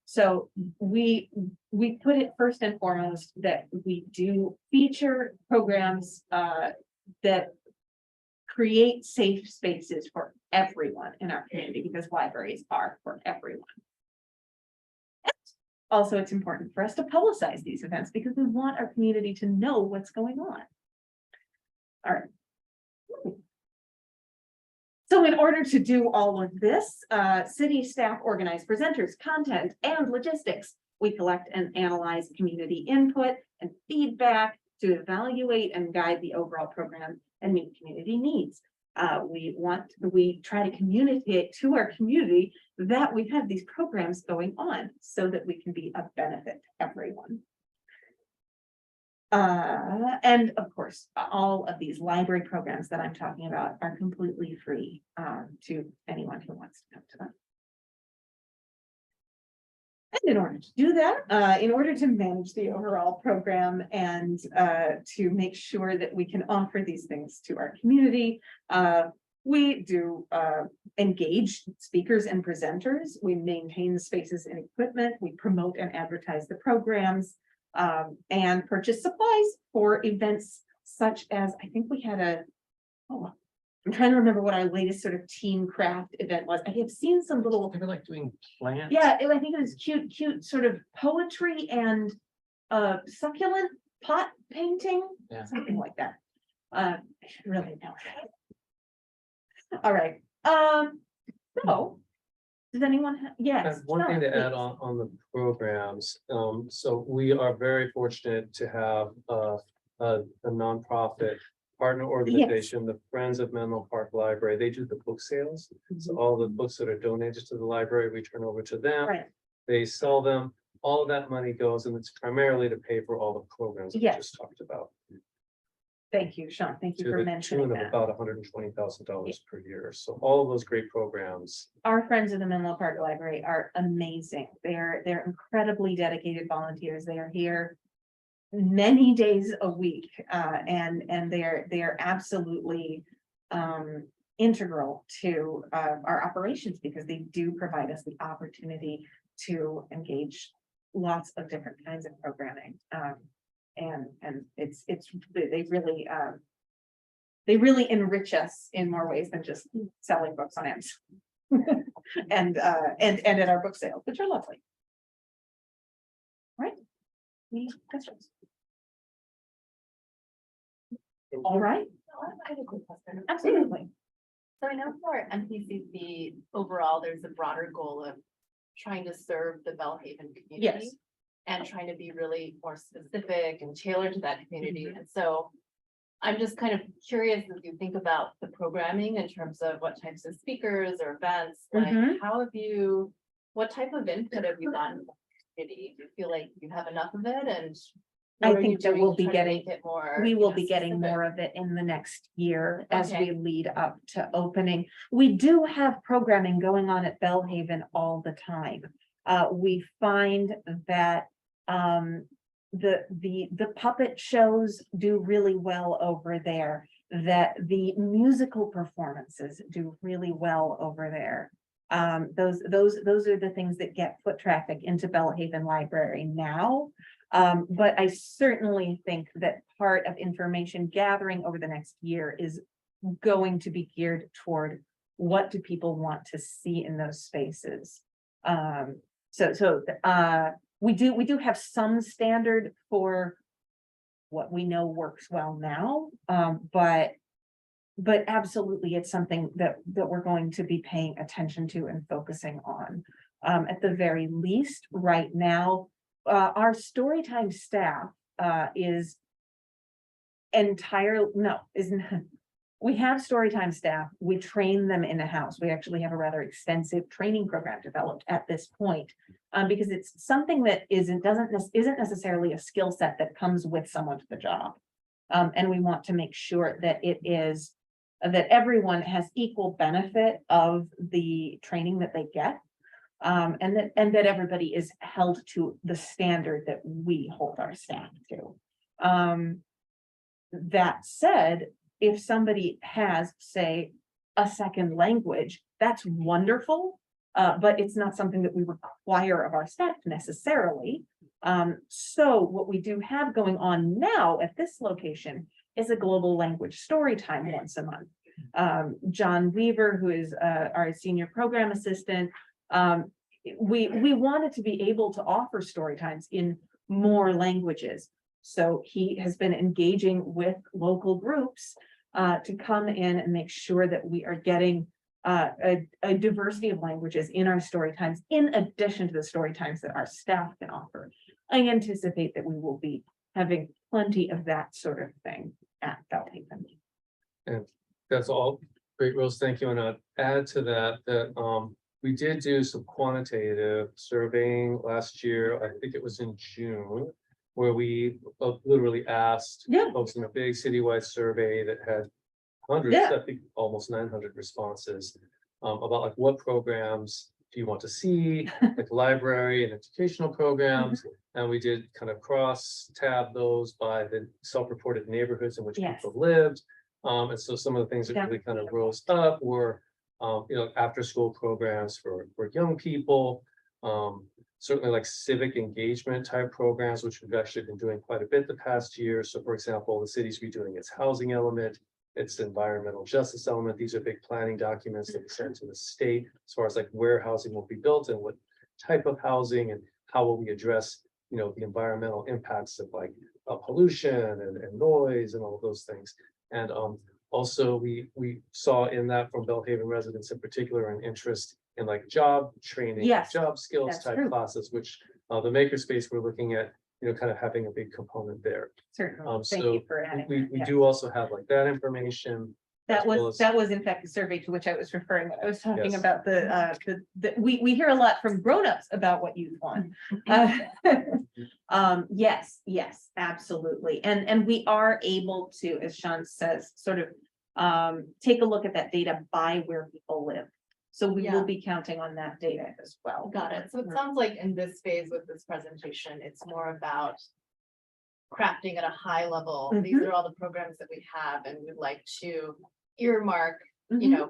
So we put it first and foremost that we do feature programs that create safe spaces for everyone in our community, because libraries are for everyone. Also, it's important for us to publicize these events because we want our community to know what's going on. All right. So in order to do all of this, city staff organize presenters, content, and logistics. We collect and analyze community input and feedback to evaluate and guide the overall program and meet community needs. We try to communicate to our community that we have these programs going on so that we can be of benefit to everyone. And of course, all of these library programs that I'm talking about are completely free to anyone who wants to come to them. And in order to do that, in order to manage the overall program and to make sure that we can offer these things to our community, we do engage speakers and presenters. We maintain spaces and equipment. We promote and advertise the programs and purchase supplies for events such as, I think we had I'm trying to remember what our latest sort of team craft event was. I have seen some little, They were like doing plants. yeah, I think it was cute sort of poetry and succulent pot painting, Yeah. something like that. I should really know. All right, so, does anyone have, yes. One thing Sean, to add please. on the programs, so we are very fortunate to have a nonprofit partner organization, the Friends of Menlo Park Library. They do the book sales. So all the books that are donated to the library, we turn over to them. Right, They sell them. All of that money goes, and it's primarily to pay for all the programs that we Yes. just talked about. thank you, Sean, thank you To for the mentioning tune of that. about $120,000 per year. So all of those great programs. Our friends in the Menlo Park Library are amazing. They're incredibly dedicated volunteers. They are here many days a week, and they are absolutely integral to our operations because they do provide us the opportunity to engage lots of different kinds of programming. And they really enrich us in more ways than just selling books on Amazon. And at our book sales, which are lovely. Right? Any questions? All right, I have a quick question. absolutely. So I know for MPCC overall, there's a broader goal of trying to serve the Bellhaven community. Yes. And trying to be really more specific and tailored to that community. And so I'm just kind of curious as you think about the programming in terms of what types of speakers or events, like Mhm. what type of input have you gotten? From the community? Do you feel like you have enough of it and? I what are think you that doing we'll to be try to getting- make it more, We you will know, be getting specific? more of it in the next year as Okay. we lead up to opening. We do have programming going on at Bellhaven all the time. We find that the puppet shows do really well over there, that the musical performances do really well over there. Those are the things that get foot traffic into Bellhaven Library now. But I certainly think that part of information gathering over the next year is going to be geared toward what do people want to see in those spaces. We do have some standard for what we know works well now, but absolutely, it's something that we're going to be paying attention to and focusing on. At the very least, right now, our Storytime staff is we have Storytime staff. We train them in a house. We actually have a rather extensive training program developed at this point. Because it's something that isn't necessarily a skill set that comes with someone to the job. And we want to make sure that that everyone has equal benefit of the training that they get. And that everybody is held to the standard that we hold our staff to. That said, if somebody has, say, a second language, that's wonderful. But it's not something that we require of our staff necessarily. So what we do have going on now at this location is a global language story time once a month. John Weaver, who is our senior program assistant, we wanted to be able to offer story times in more languages. So he has been engaging with local groups to come in and make sure that we are getting a diversity of languages in our story times, in addition to the story times that our staff can offer. I anticipate that we will be having plenty of that sort of thing at Belhaven. That's all. Great, Rose, thank you. And I'd add to that, we did do some quantitative surveying last year. I think it was in June, where we literally asked Yeah. folks in a big citywide survey that had hundreds, Yeah. I think almost 900 responses, about like what programs do you want to see, like library and educational programs. And we did kind of cross tab those by the self-reported neighborhoods in which Yes. people lived. And so some of the things that really kind of rose up were, after-school programs for young people. Certainly like civic engagement type programs, which we've actually been doing quite a bit the past year. So for example, the city's redoing its housing element, its environmental justice element. These are big planning documents that we send to the state as far as like where housing will be built and what type of housing and how will we address, the environmental impacts of like pollution and noise and all of those things. And also we saw in that from Belhaven residents in particular an interest in like job training, Yes, job skills that's type true. classes, which the makerspace we're looking at, kind of having a big component there. Certainly, thank So you for adding. we that, yeah. do also have like that information. That well was, as- that was in fact the survey to which I was referring. When I was talking Yes. about we hear a lot from grownups about what youth want. Yes, absolutely. And we are able to, as Sean says, sort of take a look at that data by where people live. So we will Yeah. be counting on that data as well. Got it. So it sounds like in this phase with this presentation, it's more about crafting at a high level. These are all the programs that we have and we'd like to earmark,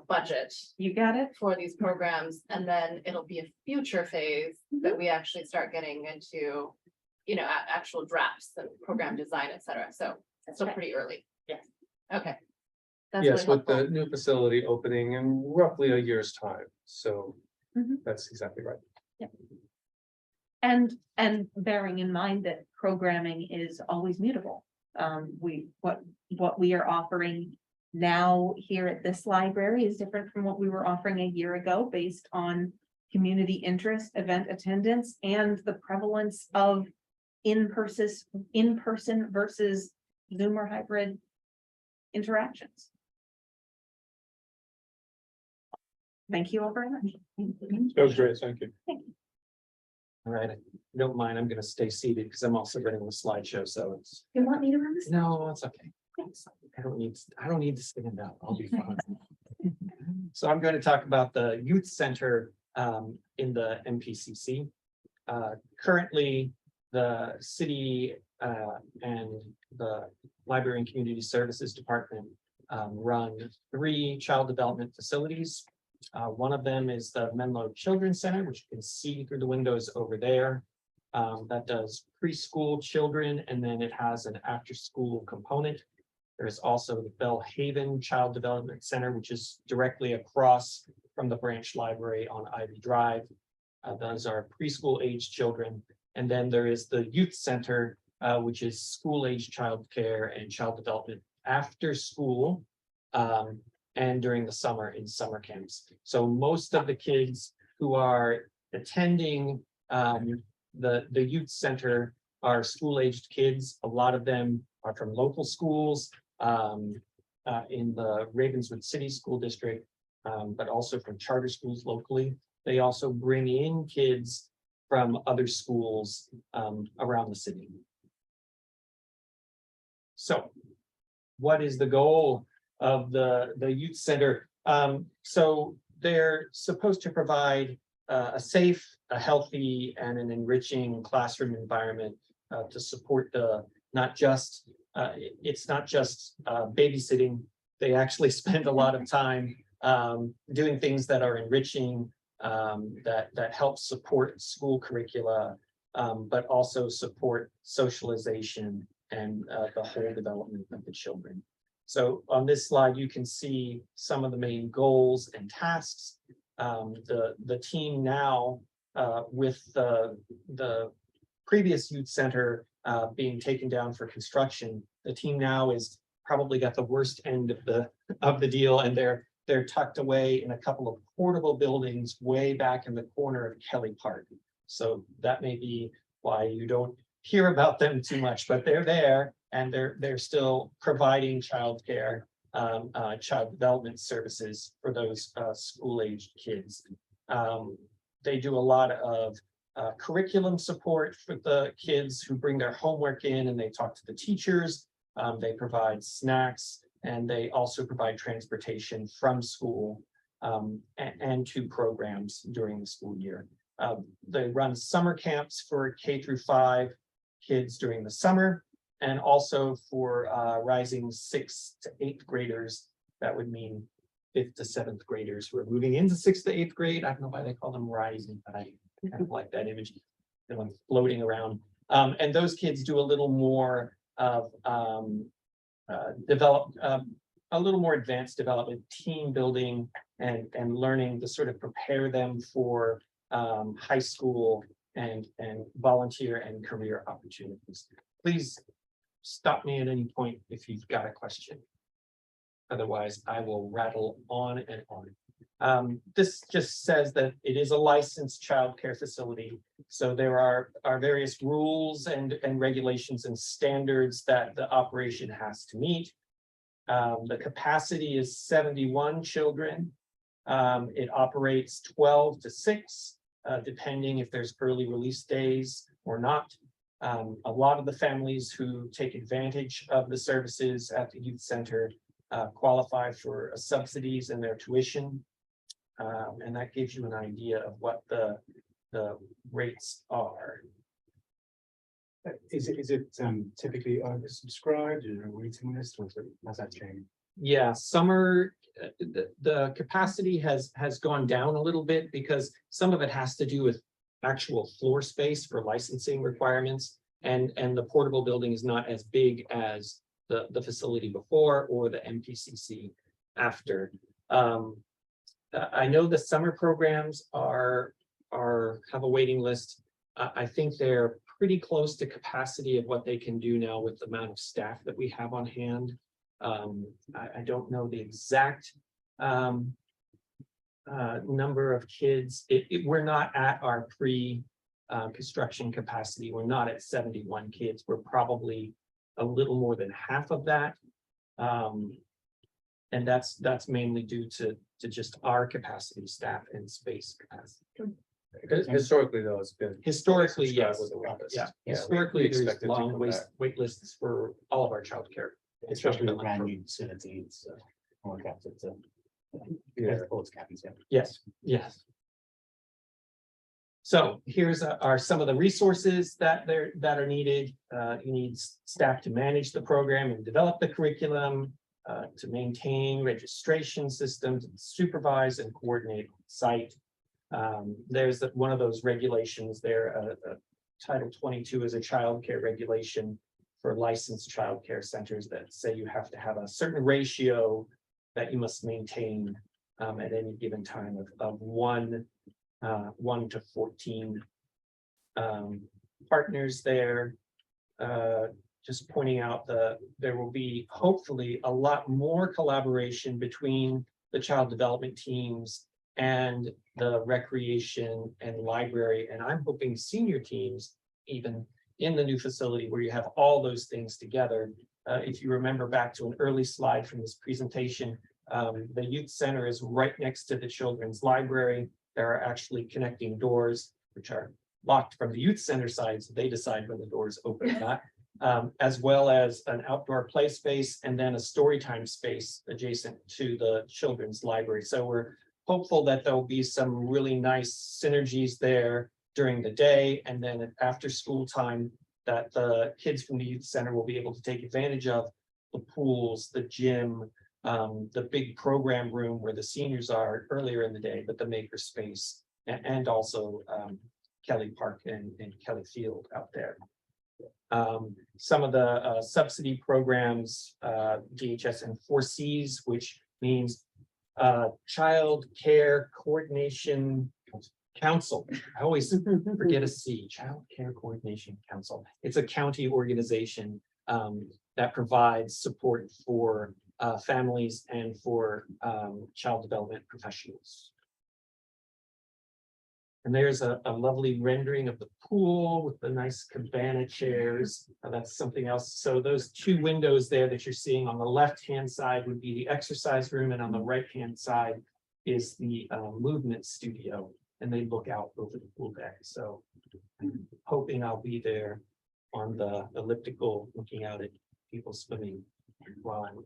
budget You got it? for these programs. And then it'll be a future phase that we actually start getting into, actual drafts and program design, et cetera. So it's still Okay. pretty early. Yes. Okay. That's Yes, really with the helpful. new facility opening in roughly a year's time. So Mhm. that's exactly right. And bearing in mind that programming is always mutable. What we are offering now here at this library is different from what we were offering a year ago based on community interest, event attendance, and the prevalence of in-person versus Zoom or hybrid interactions. Thank you all very much. That was great, thank you. All right, if you don't mind, I'm gonna stay seated because I'm also running the slideshow, so it's, You want me to run this? no, it's okay. I don't need to stand up. I'll be fine. So I'm going to talk about the youth center in the MPCC. Currently, the city and the Library and Community Services Department run 3 child development facilities. One of them is the Menlo Children's Center, which you can see through the windows over there. That does preschool children, and then it has an after-school component. There's also the Belhaven Child Development Center, which is directly across from the branch library on Ivy Drive. Those are preschool age children. And then there is the youth center, which is school age childcare and child development after school. And during the summer in summer camps. So most of the kids who are attending the youth center are school-aged kids. A lot of them are from local schools in the Ravenswood City School District, but also from charter schools locally. They also bring in kids from other schools around the city. So what is the goal of the youth center? So they're supposed to provide a safe, a healthy, and an enriching classroom environment to support it's not just babysitting. They actually spend a lot of time doing things that are enriching, that help support school curricula, but also support socialization and the whole development of the children. So on this slide, you can see some of the main goals and tasks. The team now with the previous youth center being taken down for construction, the team now is probably got the worst end of the deal, and they're tucked away in a couple of portable buildings way back in the corner of Kelly Park. So that may be why you don't hear about them too much, but they're there and they're still providing childcare, child development services for those school-aged kids. They do a lot of curriculum support for the kids who bring their homework in, and they talk to the teachers. They provide snacks, and they also provide transportation from school and to programs during the school year. They run summer camps for K-5 kids during the summer, and also for rising 6th to 8th graders. That would mean 5th to 7th graders who are moving into 6th to 8th grade. I don't know why they call them rising, but I kind of like that image. They're like floating around. And those kids do a little more of a little more advanced development, team building, and learning to sort of prepare them for high school and volunteer and career opportunities. Please stop me at any point if you've got a question. Otherwise, I will rattle on and on. This just says that it is a licensed childcare facility. So there are various rules and regulations and standards that the operation has to meet. The capacity is 71 children. It operates 12 to 6, depending if there's early release days or not. A lot of the families who take advantage of the services at the youth center qualify for subsidies in their tuition. And that gives you an idea of what the rates are. Is it typically oversubscribed, or a waiting list, or has that changed? Yeah, summer, the capacity has gone down a little bit because some of it has to do with actual floor space for licensing requirements. And the portable building is not as big as the facility before or the MPCC after. I know the summer programs have a waiting list. I think they're pretty close to capacity of what they can do now with the amount of staff that we have on hand. I don't know the exact number of kids. We're not at our construction capacity. We're not at 71 kids. We're probably a little more than half of that. And that's mainly due to just our capacity, staff and space capacity. Historically, though, it's been. Historically, yes. Was the longest. Yeah, Yeah, historically, we there's expect it to long come wait lists for all of our childcare. Especially with brand new facilities, more captive to. Yeah. Sports cabins, yeah. Yes, yes. So here's are some of the resources that are needed. You need staff to manage the program and develop the curriculum, to maintain registration systems, supervise and coordinate site. There's one of those regulations there. Title 22 is a childcare regulation for licensed childcare centers that say you have to have a certain ratio that you must maintain at any given time of 1 to 14 partners there. Just pointing out there will be hopefully a lot more collaboration between the child development teams and the recreation and library, and I'm hoping senior teams even in the new facility where you have all those things together. If you remember back to an early slide from this presentation, the youth center is right next to the children's library. There are actually connecting doors, which are locked from the youth center side, so they decide when the doors open or not, as well as an outdoor play space and then a story time space adjacent to the children's library. So we're hopeful that there'll be some really nice synergies there during the day, and then after school time that the kids from the youth center will be able to take advantage of the pools, the gym, the big program room where the seniors are earlier in the day, but the maker space, and also Kelly Park and Kelly Field out there. Some of the subsidy programs, DHS and 4Cs, which means child care coordination Council, I always forget a C, Child Care Coordination Council. It's a county organization that provides support for families and for child development professionals. And there's a lovely rendering of the pool with the nice cabana chairs. That's something else. So those two windows there that you're seeing on the left-hand side would be the exercise room, and on the right-hand side is the movement studio. And they look out over the pool deck. So I'm hoping I'll be there on the elliptical, looking out at people swimming while I'm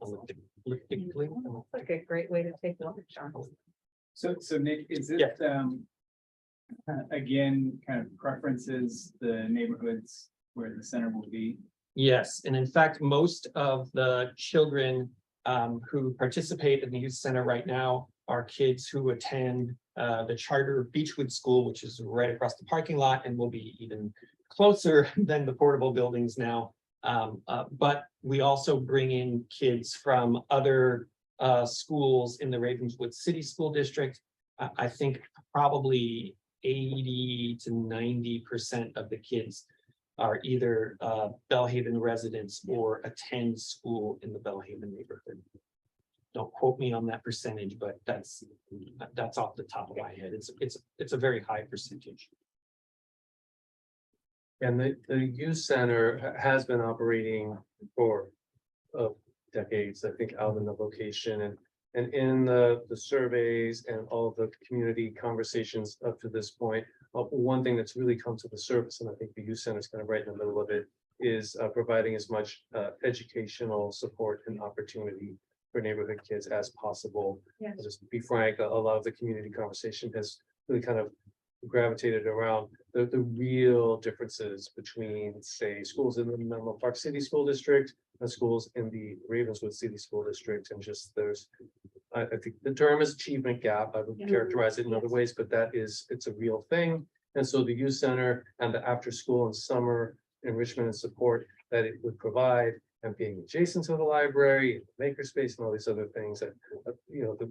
elliptically. Like a great way to take lunch, John. So Nick, is this, Yeah. Again, kind of preferences the neighborhoods where the center will be? Yes, and in fact, most of the children who participate in the youth center right now are kids who attend the charter Beechwood School, which is right across the parking lot and will be even closer than the portable buildings now. But we also bring in kids from other schools in the Ravenswood City School District. I think probably 80 to 90% of the kids are either Bellhaven residents or attend school in the Bellhaven neighborhood. Don't quote me on that percentage, but that's off the top of my head. It's a very high percentage. And the youth center has been operating for decades, I think, out in the location and in the surveys and all of the community conversations up to this point. One thing that's really come to the surface, and I think the youth center is kind of right in the middle of it, is providing as much educational support and opportunity for neighborhood kids as possible. Yes. Just to be frank, a lot of the community conversation has really kind of gravitated around the real differences between, say, schools in the Menlo Park City School District and schools in the Ravenswood City School District. And just I think the term is achievement gap. I would characterize it in other ways, but it's a real thing. And so the youth center and the after school and summer enrichment and support that it would provide, and being adjacent to the library, makerspace, and all these other things, that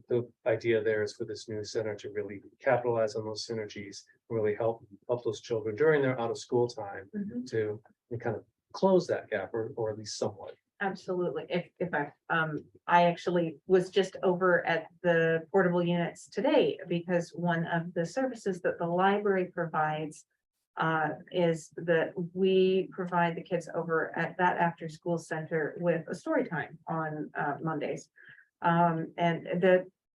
the idea there is for this new center to really capitalize on those synergies, and really help those children during their out of school time to kind of close that gap, or at least somewhat. Absolutely. If I actually was just over at the portable units today, because one of the services that the library provides is that we provide the kids over at that after school center with a story time on Mondays. And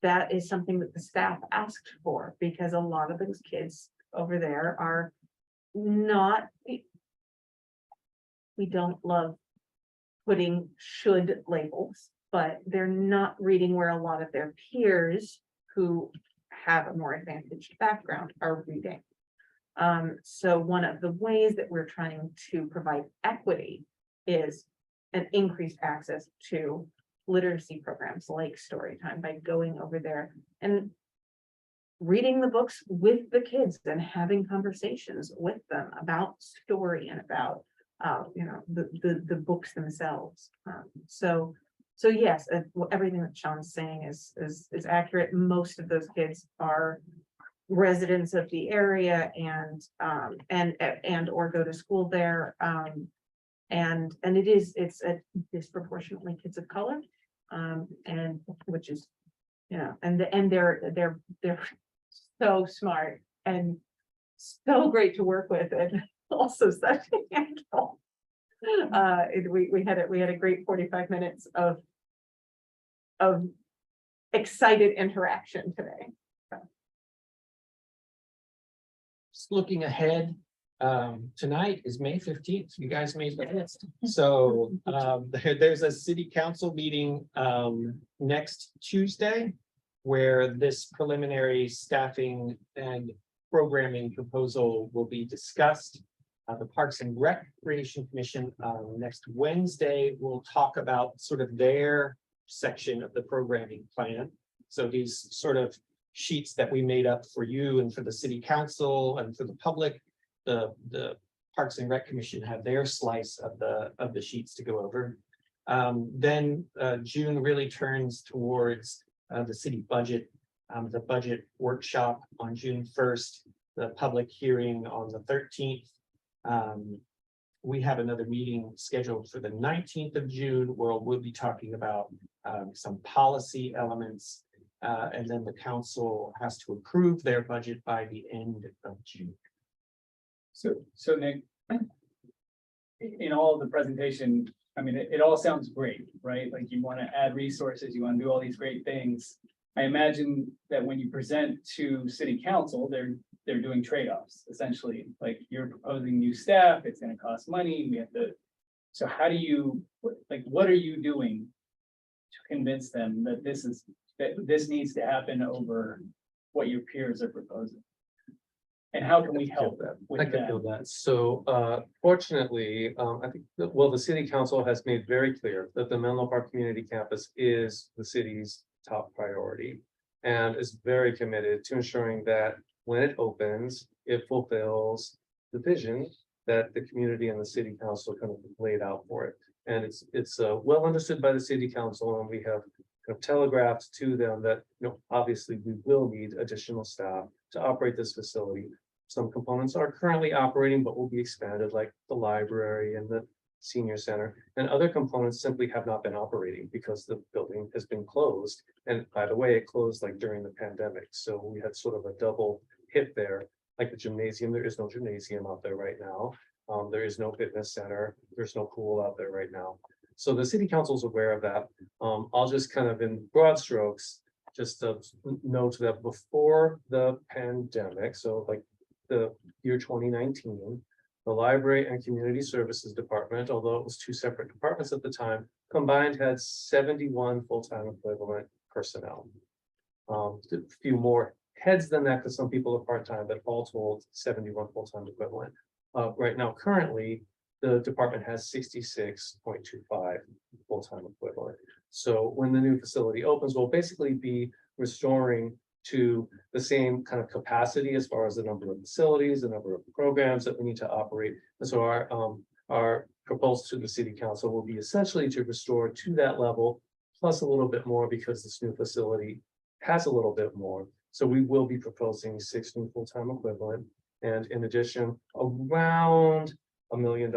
that is something that the staff asked for, because a lot of those kids over there are not, we don't love putting should labels, but they're not reading where a lot of their peers who have a more advantaged background are reading. So one of the ways that we're trying to provide equity is an increased access to literacy programs like Storytime, by going over there and reading the books with the kids and having conversations with them about story and about the books themselves. So yes, everything that Sean's saying is accurate. Most of those kids are residents of the area and or go to school there. And it's a disproportionately kids of color. And which is, and they're so smart and so great to work with, and also such a handful. We had a great 45 minutes of excited interaction today. Just looking ahead, tonight is May 15th. You guys made the list. So there's a city council meeting next Tuesday, where this preliminary staffing and programming proposal will be discussed. The Parks and Recreation Commission next Wednesday will talk about sort of their section of the programming plan. So these sort of sheets that we made up for you and for the city council and for the public, the Parks and Rec Commission have their slice of the sheets to go over. Then June really turns towards the city budget, the budget workshop on June 1st. the public hearing on the 13th. We have another meeting scheduled for the 19th of June, where we'll be talking about some policy elements. And then the council has to approve their budget by the end of June. So Nick. In all of the presentation, I mean, it all sounds great, right? Like you want to add resources, you want to do all these great things. I imagine that when you present to city council, they're doing trade-offs, essentially, like you're proposing new staff, it's gonna cost money, we have to. So how do you, like, what are you doing to convince them that this needs to happen over what your peers are proposing? And how can we help them with I can feel that? that. So fortunately, I think, the city council has made very clear that the Menlo Park Community Campus is the city's top priority. And is very committed to ensuring that when it opens, it fulfills the vision that the community and the city council kind of laid out for it. And it's well understood by the city council, and we have kind of telegraphed to them that, obviously we will need additional staff to operate this facility. Some components are currently operating, but will be expanded, like the library and the senior center, and other components simply have not been operating because the building has been closed. And by the way, it closed like during the pandemic, so we had sort of a double hit there. Like the gymnasium, there is no gymnasium out there right now. There is no fitness center, there's no pool out there right now. So the city council is aware of that. I'll just kind of in broad strokes, just note that before the pandemic, so like the year 2019, the library and community services department, although it was two separate departments at the time, combined had 71 full-time equivalent personnel. A few more heads than that, because some people are part-time, but all told 71 full-time equivalent. Right now, currently, the department has 66.25 full-time equivalent. So when the new facility opens, we'll basically be restoring to the same kind of capacity as far as the number of facilities, the number of programs that we need to operate. And so our proposal to the city council will be essentially to restore to that level, plus a little bit more, because this new facility has a little bit more. So we will be proposing 6 new full-time equivalent, and in addition, around $1 million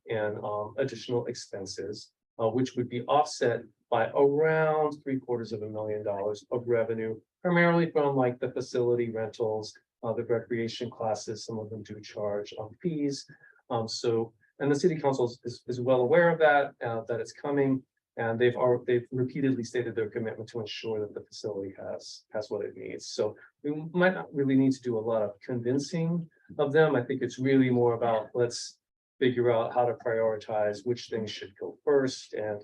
in additional expenses, which would be offset by around $750,000 of revenue, primarily from like the facility rentals, the recreation classes. Some of them do charge fees. And the city council is well aware of that, that it's coming, and they've repeatedly stated their commitment to ensure that the facility has what it needs. So we might not really need to do a lot of convincing of them. I think it's really more about, let's figure out how to prioritize which things should go first. And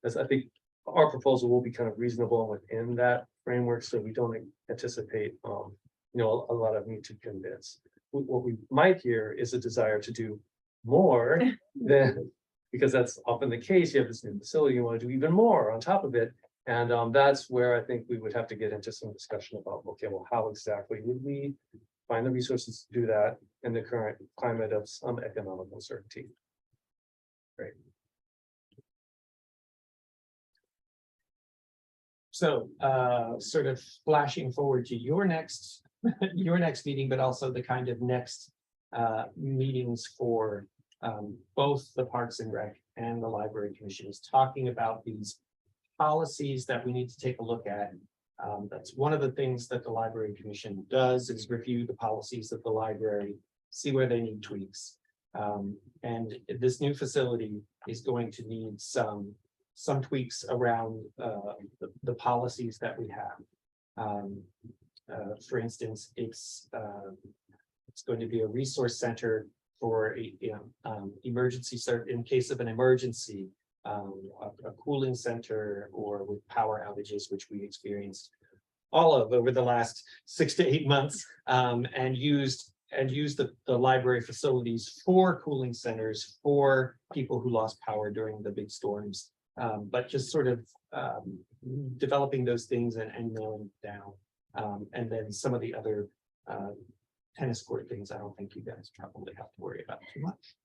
as I think our proposal will be kind of reasonable within that framework, so we don't anticipate a lot of need to convince. What we might hear is a desire to do more than, because that's often the case. You have this new facility, you want to do even more on top of it. And that's where I think we would have to get into some discussion about, okay, well, how exactly would we find the resources to do that in the current climate of some economic uncertainty? Great. So sort of flashing forward to your next meeting, but also the kind of next meetings for both the Parks and Rec and the Library Commission, is talking about these policies that we need to take a look at. That's one of the things that the Library Commission does, is review the policies of the library, see where they need tweaks. And this new facility is going to need some tweaks around the policies that we have. For instance, it's going to be a resource center for emergency in case of an emergency, a cooling center, or with power outages, which we experienced all of over the last 6 to 8 months, and used the library facilities for cooling centers for people who lost power during the big storms. But just sort of developing those things and nailing down. And then some of the other tennis court things, I don't think you guys probably have to worry about too much.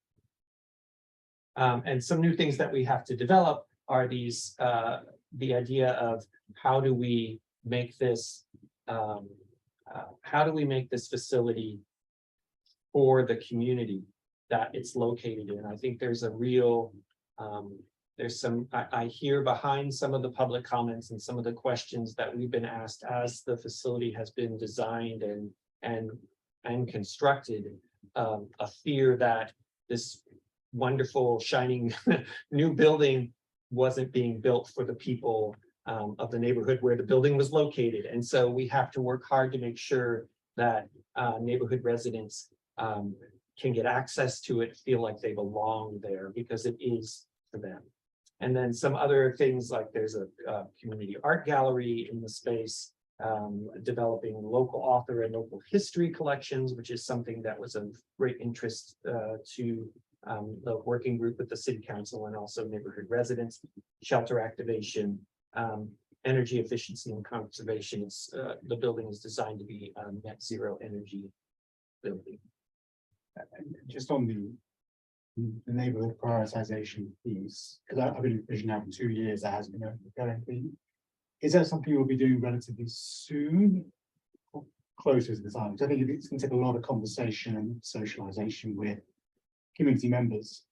And some new things that we have to develop are these, the idea of how do we make this how do we make this facility for the community that it's located in? I think there's a real, there's some, I hear behind some of the public comments and some of the questions that we've been asked as the facility has been designed and constructed, a fear that this wonderful shining new building wasn't being built for the people of the neighborhood where the building was located. And so we have to work hard to make sure that neighborhood residents can get access to it, feel like they belong there because it is for them. And then some other things like there's a community art gallery in the space, developing local author and local history collections, which is something that was of great interest to the working group with the city council and also neighborhood residents. Shelter activation, energy efficiency and conservation. The building is designed to be a net zero energy building. And just on the neighborhood prioritization piece, because I've been in Vision now for 2 years, that has been going for you. Is that something you'll be doing relatively soon? Or closer to the time? Because I think it's going to take a lot of conversation and socialization with community members.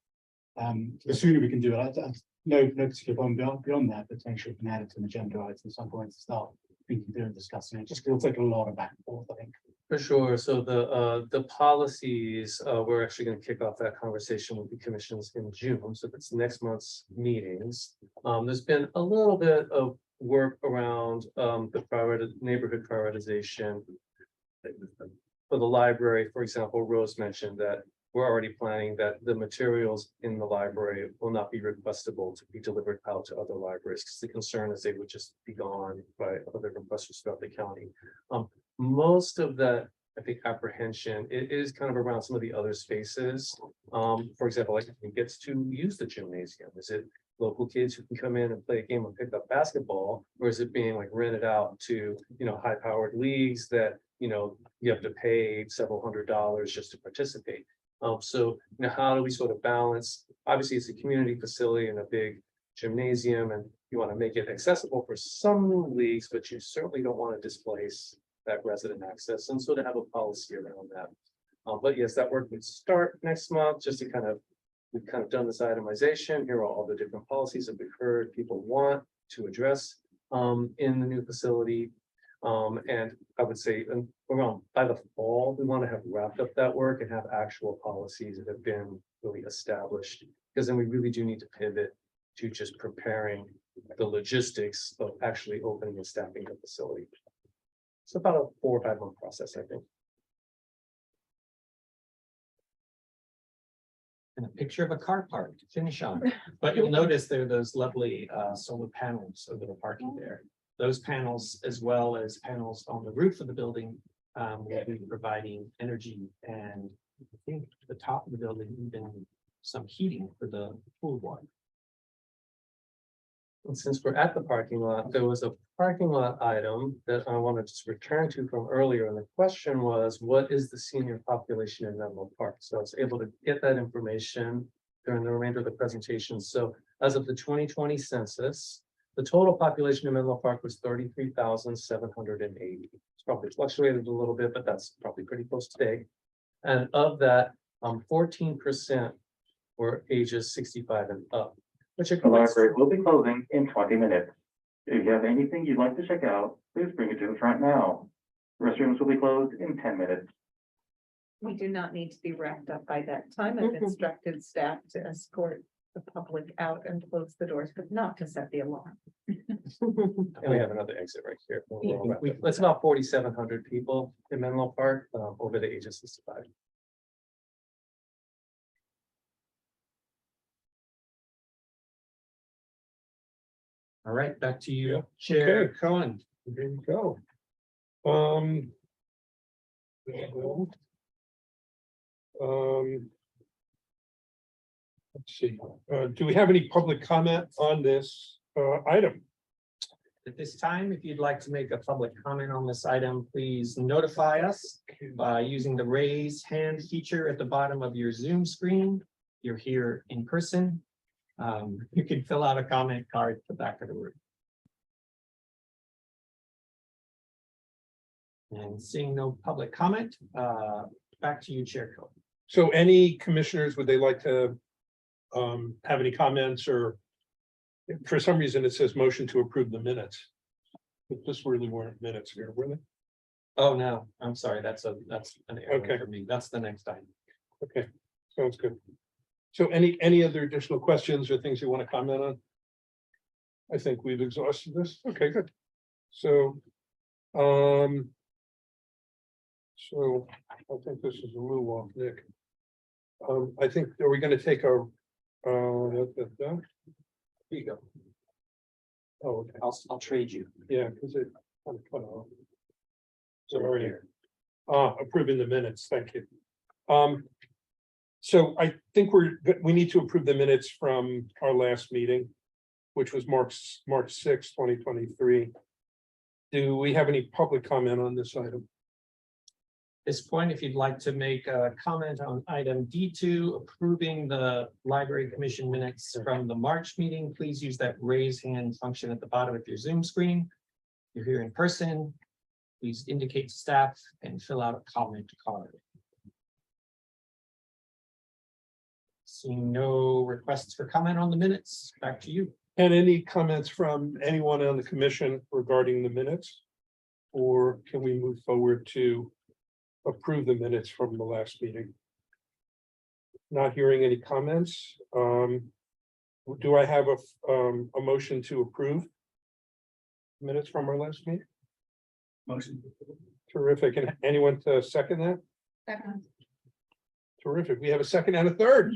The sooner we can do it, no particular problem beyond that, potentially we can add it to an agenda item at some point to start thinking through and discussing it. Just it'll take a lot of back and forth, I think. For sure. So the policies, we're actually going to kick off that conversation with the commissions in June. So that's next month's meetings. There's been a little bit of work around the neighborhood prioritization. For the library, for example, Rose mentioned that we're already planning that the materials in the library will not be requestable to be delivered out to other libraries, because the concern is they would just be gone by other requesters throughout the county. Most of that, I think, apprehension, it is kind of around some of the other spaces. For example, like who gets to use the gymnasium? Is it local kids who can come in and play a game and pick up basketball? Or is it being like rented out to, high-powered leagues that, you have to pay several $100s just to participate? So, how do we sort of balance? Obviously, it's a community facility and a big gymnasium, and you want to make it accessible for some leagues, but you certainly don't want to displace that resident access, and sort of have a policy around that. But yes, that work would start next month, just to we've kind of done this itemization. Here are all the different policies that we've heard people want to address in the new facility. And I would say around by the fall, we want to have wrapped up that work and have actual policies that have been really established, because then we really do need to pivot to just preparing the logistics of actually opening and staffing the facility. It's about a 4 or 5 month process, I think. And a picture of a car park to finish on. But you'll notice there are those lovely solar panels over the parking there. Those panels, as well as panels on the roof of the building, will be providing energy, and I think the top of the building, even some heating for the pool water. And since we're at the parking lot, there was a parking lot item that I wanted to return to from earlier. And the question was, what is the senior population in Menlo Park? So I was able to get that information during the remainder of the presentation. So as of the 2020 census, the total population in Menlo Park was 33,780. It's probably fluctuated a little bit, but that's probably pretty close today. And of that, 14% were ages 65 and up. Which The library will be closing in 20 minutes. If you have anything you'd like to check out, please bring it to the front now. Restrooms will be closed in 10 minutes. We do not need to be wrapped up by that time. I've instructed staff to escort the public out and close the doors, but not to set the alarm. And we have another exit right here. It's about 4,700 people in Menlo Park over the age of 65. All right, back to you, Yeah. Chair Okay. Cohen. There you go. Let's see, do we have any public comment on this item? At this time, if you'd like to make a public comment on this item, please notify us by using the raise hand feature at the bottom of your Zoom screen. You're here in person. You can fill out a comment card at the back of the room. And seeing no public comment, back to you, Chair Coe. So any commissioners, would they like to have any comments or for some reason it says motion to approve the minutes? But this really weren't minutes here, were they? Oh, no, I'm sorry, that's an error Okay. for me. That's the next item. Okay, sounds good. So any other additional questions or things you want to comment on? I think we've exhausted this. Okay, good. So, so I think this is a little off, Nick. I think, are we gonna take a, here you go. Oh, okay, I'll trade you. yeah, because it kind of cut off. So we're here. Approving the minutes, thank you. So I think we need to approve the minutes from our last meeting, which was March 6, 2023. Do we have any public comment on this item? This point, if you'd like to make a comment on item D2, approving the library commission minutes from the March meeting, please use that raise hand function at the bottom of your Zoom screen. If you're here in person, please indicate to staff and fill out a comment card. Seeing no requests for comment on the minutes, back to you. And any comments from anyone on the commission regarding the minutes? Or can we move forward to approve the minutes from the last meeting? Not hearing any comments. Do I have a motion to approve minutes from our last meeting? Motion. Terrific. And anyone to second that? Second. Terrific. We have a second and a third.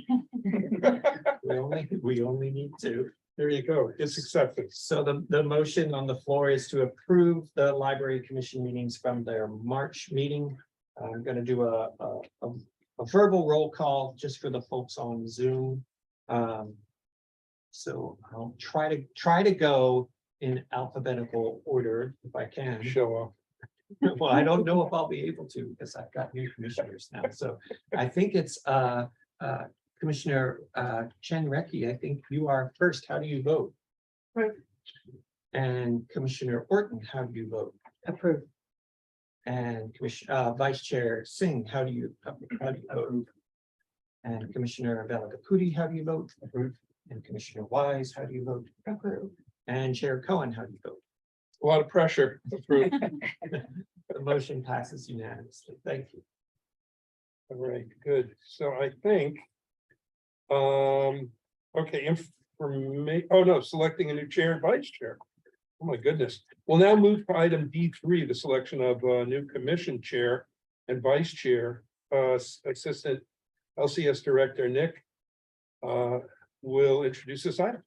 We only need two. There you go. It's accepted. So the motion on the floor is to approve the library commission meetings from their March meeting. I'm gonna do a verbal roll call just for the folks on Zoom. So I'll try to go in alphabetical order if I can. Show off. Well, I don't know if I'll be able to because I've got new commissioners now. So I think it's Commissioner Chen Recky. I think you are first. How do you vote? Right. And Commissioner Orton, how do you vote? Approve. And Vice Chair Singh, how do you vote? And Commissioner Velagapudi, how do you vote? Approve. And Commissioner Wise, how do you vote? Approve. And Chair Cohen, how do you vote? A lot of pressure. Approved. The motion passes unanimously. Thank you. All right, good. So I think. Okay, selecting a new chair and vice chair. Oh, my goodness. We'll now move to item D3, the selection of a new commission chair and vice chair. Assistant LCS Director Nick will introduce this item.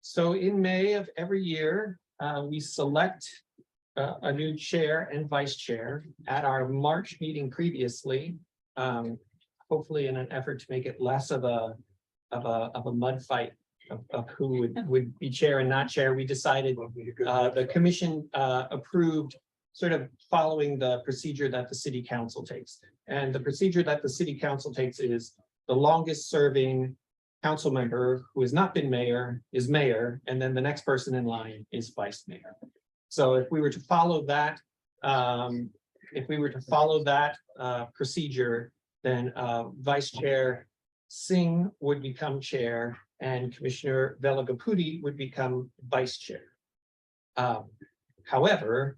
So in May of every year, we select a new chair and vice chair. At our March meeting previously, hopefully in an effort to make it less of a mud fight of who would be chair and not chair, we decided the commission approved sort of following the procedure that the city council takes. And the procedure that the city council takes is the longest serving council member who has not been mayor is mayor, and then the next person in line is vice mayor. So if we were to follow that, procedure, then Vice Chair Singh would become chair and Commissioner Velagapudi would become vice chair. However,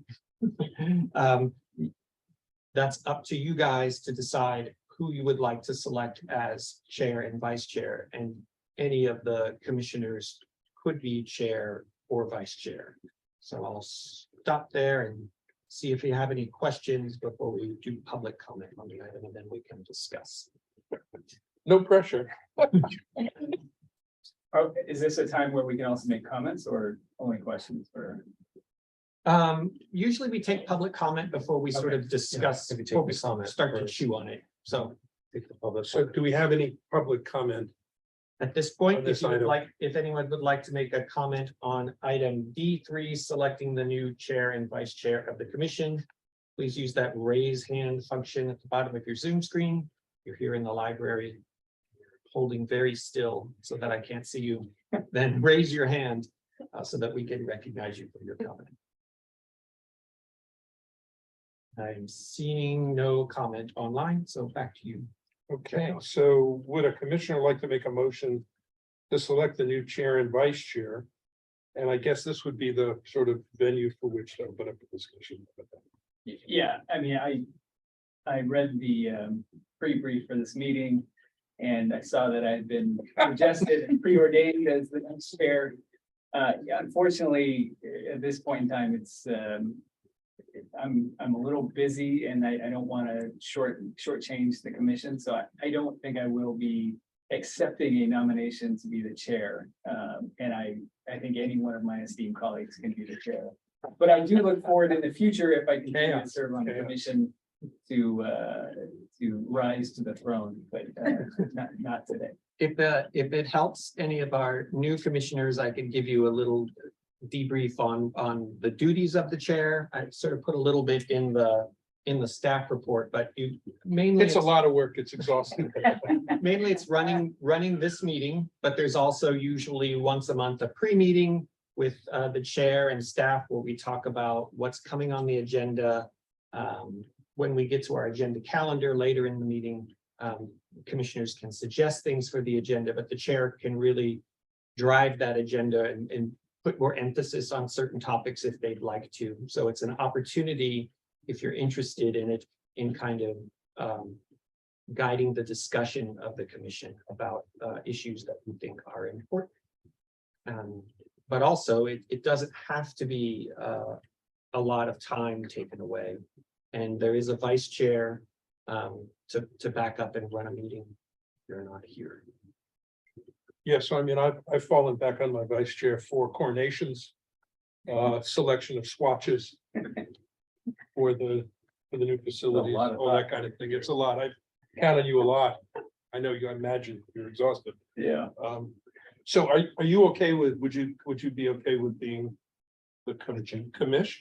that's up to you guys to decide who you would like to select as chair and vice chair, and any of the commissioners could be chair or vice chair. So I'll stop there and see if you have any questions before we do public comment on the item, and then we can discuss. No pressure. Oh, is this a time where we can also make comments or only questions for? Usually we take public comment before we sort of discuss, Yeah, maybe take before we the comment start to first. chew on it. So So do we have any public comment? at this On point, this if you would item. like, if anyone would like to make a comment on item D3, selecting the new chair and vice chair of the commission, please use that raise hand function at the bottom of your Zoom screen. You're here in the library, holding very still so that I can't see you. Then raise your hand so that we can recognize you for your comment. I'm seeing no comment online, so back to you. Okay, so would a commissioner like to make a motion to select the new chair and vice chair? And I guess this would be the sort of venue for which to open up the discussion. Yeah, I mean, I read the pre-brief for this meeting. And I saw that I had been suggested and preordained as the next chair. Yeah, unfortunately, at this point in time, it's I'm a little busy and I don't want to shortchange the commission, so I don't think I will be accepting a nomination to be the chair. And I think any one of my esteemed colleagues can be the chair. But I do look forward in the future, if I continue to serve on the commission, to rise to the throne, but not today. If it helps any of our new commissioners, I can give you a little debrief on the duties of the chair. I sort of put a little bit in the staff report, but you mainly. It's a lot of work. It's exhausting. Mainly it's running this meeting, but there's also usually once a month a pre-meeting with the chair and staff where we talk about what's coming on the agenda. When we get to our agenda calendar later in the meeting, commissioners can suggest things for the agenda, but the chair can really drive that agenda and put more emphasis on certain topics if they'd like to. So it's an opportunity, if you're interested in it, in kind of guiding the discussion of the commission about issues that we think are important. But also it doesn't have to be a lot of time taken away. And there is a vice chair to back up and run a meeting. If you're not here. Yes, I mean, I've fallen back on my vice chair for coronations, selection of swatches for the new facilities, all that kind of thing. It's a lot. I count on you a lot. I know you, I imagine you're exhausted. Yeah. So are you okay with, would you be okay with being the commish?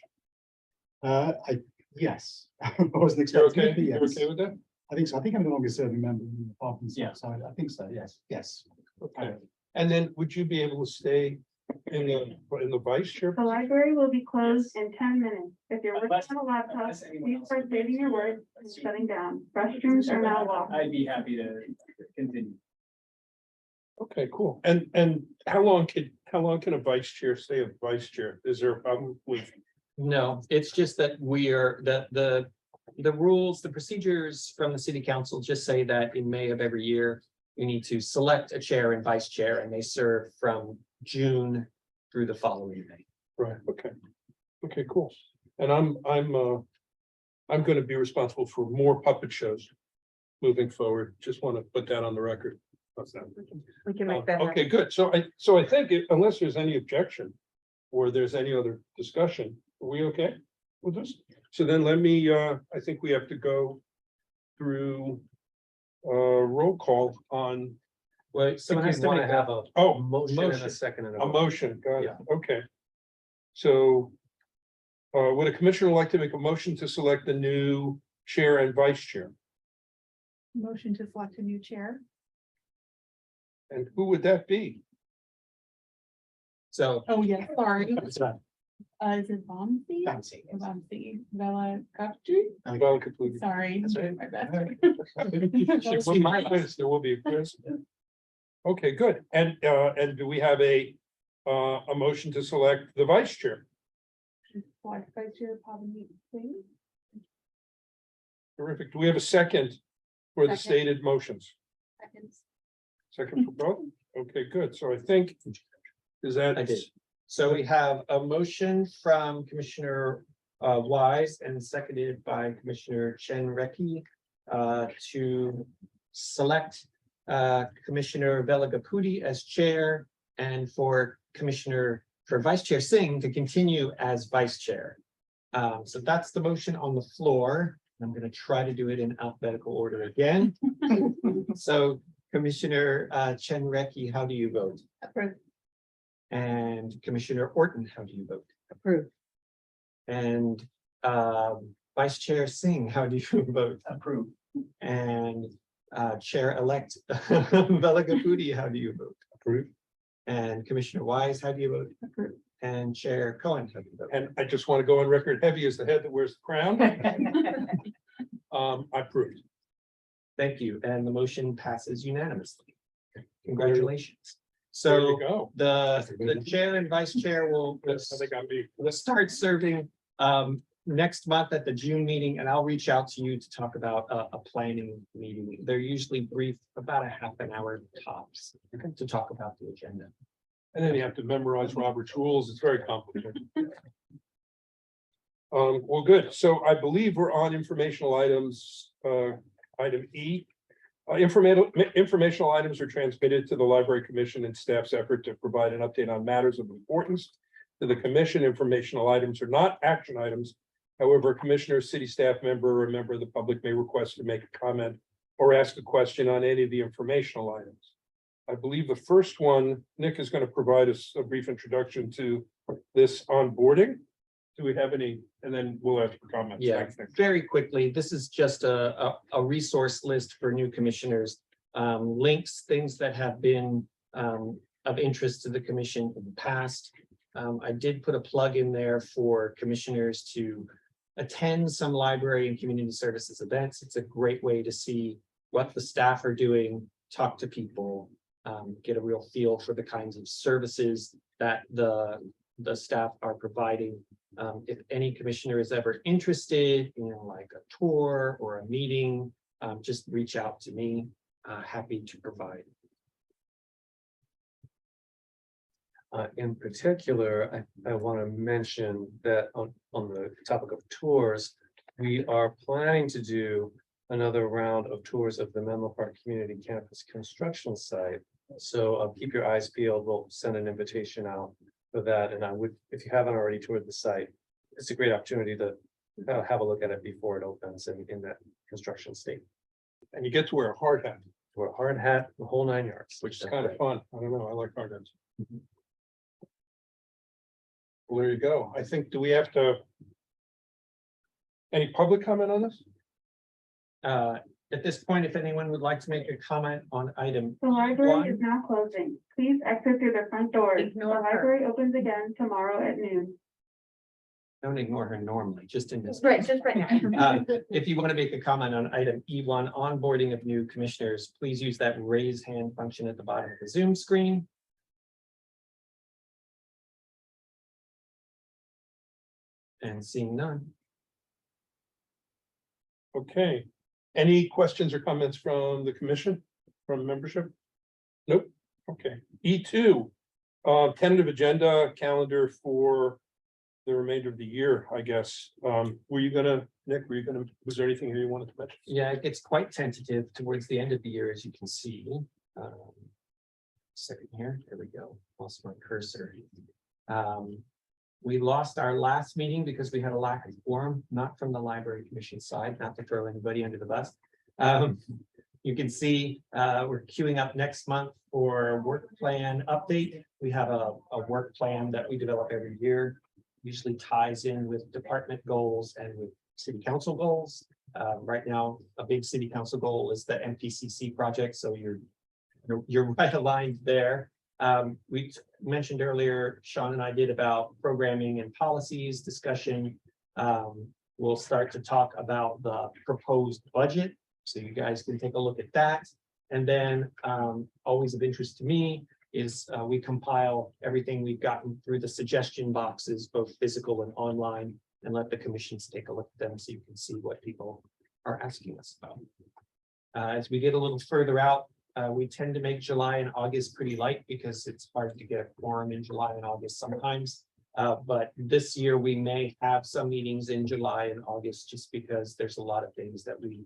Yes, I wasn't You're expecting it, okay? but You're yes. okay with that? I think so. I think I'm the longest serving member in the department. Yeah. So I think so, yes, yes. Okay. And then would you be able to stay in the vice chair? The library will be closed in 10 minutes. If you're working Unless- on a laptop, unless anyone please else start saving your work and shutting down. Restrooms are now locked. I'd be happy to continue. Okay, cool. And how long can a vice chair stay a vice chair? Is there a problem with? No, it's just that we are, the rules, the procedures from the city council just say that in May of every year, we need to select a chair and vice chair, and they serve from June through the following May. Right, okay. Okay, cool. And I'm gonna be responsible for more puppet shows moving forward. Just want to put that on the record. How's that? We can make that. Okay, good. So I think unless there's any objection or there's any other discussion, are we okay with this? So then let me, I think we have to go through roll call on, Well, someone has to want make to have a oh, motion and motion. a second and a a vote. motion. Got it. Yeah. Okay. So would a commissioner like to make a motion to select the new chair and vice chair? Motion to select a new chair. And who would that be? So. Oh, yeah, sorry. That's right. Is it Vamsi? Fancy. Vamsi, Vela Guptu? Well, completely. Sorry, That's doing my best. There will be a quiz, there will be a quiz. Okay, good. And do we have a motion to select the vice chair? Select Vice Chair Pavani Singh. Terrific. Do we have a second for the Second. stated motions? Second for both? Okay, good. So I think, is that? I did. So we have a motion from Commissioner Wise and seconded by Commissioner Chen Recky to select Commissioner Velagapudi as chair and for Vice Chair Singh to continue as vice chair. So that's the motion on the floor. I'm going to try to do it in alphabetical order again. So Commissioner Chen Recky, how do you vote? Approve. And Commissioner Orton, how do you vote? Approve. And Vice Chair Singh, how do you vote? Approve. And Chair-elect Velagapudi, how do you vote? Approved. And Commissioner Wise, how do you vote? Approve. and Chair Cohen. And I just want to go on record, heavy is the head that wears the crown. I approve. Thank you, and the motion passes unanimously. Congratulations. There you So go. the chair and vice chair will I think I'm being. we'll start serving next month at the June meeting, and I'll reach out to you to talk about a planning meeting. They're usually brief, about a half an hour tops to talk about the agenda. And then you have to memorize Robert's rules. It's very complicated. Well, good. So I believe we're on informational items, item E. Informational items are transmitted to the Library Commission and staff's effort to provide an update on matters of importance to the commission. Informational items are not action items. However, a commissioner, city staff member, or a member of the public may request to make a comment or ask a question on any of the informational items. I believe the first one, Nick is going to provide us a brief introduction to this onboarding. Do we have any, and then we'll ask for comments. Yeah. Thanks, Nick. Very quickly, this is just a resource list for new commissioners. Links, things that have been of interest to the commission in the past. I did put a plug in there for commissioners to attend some library and community services events. It's a great way to see what the staff are doing, talk to people, get a real feel for the kinds of services that the staff are providing. If any commissioner is ever interested in like a tour or a meeting, just reach out to me. Happy to provide. In particular, I want to mention that on the topic of tours, we are planning to do another round of tours of the Menlo Park Community Campus construction site. So keep your eyes peeled. We'll send an invitation out for that. And I would, if you haven't already toured the site, it's a great opportunity to have a look at it before it opens in that construction state. And you get to wear a hard hat, Wear a hard hat, the whole 9 yards. which is kind of fun. I don't know. I like hard hats. Well, there you go. I think, do we have to? Any public comment on this? At this point, if anyone would like to make a comment on item, The library One. is now closing. Please exit through the front doors. The Ignore her. library opens again tomorrow at noon. don't ignore her normally, just in this. Right, just right now. If you want to make a comment on item E1, onboarding of new commissioners, please use that raise hand function at the bottom of the Zoom screen. And seeing none. Okay. Any questions or comments from the commission, from membership? Nope. Okay. E2, tentative agenda calendar for the remainder of the year, I guess. Were you gonna, Nick, was there anything here you wanted to mention? Yeah, it gets quite tentative towards the end of the year, as you can see. Second here, there we go, lost my cursor. We lost our last meeting because we had a lack of quorum, not from the library commission side, not to throw anybody under the bus. You can see we're queuing up next month for work plan update. We have a work plan that we develop every year, usually ties in with department goals and with city council goals. Right now, a big city council goal is the MPCC project, so you're right aligned there. We mentioned earlier, Sean and I did about programming and policies discussion. We'll start to talk about the proposed budget, so you guys can take a look at that. And then always of interest to me is we compile everything we've gotten through the suggestion boxes, both physical and online, and let the commissions take a look at them so you can see what people are asking us about. As we get a little further out, we tend to make July and August pretty light because it's hard to get a quorum in July and August sometimes. But this year we may have some meetings in July and August just because there's a lot of things that we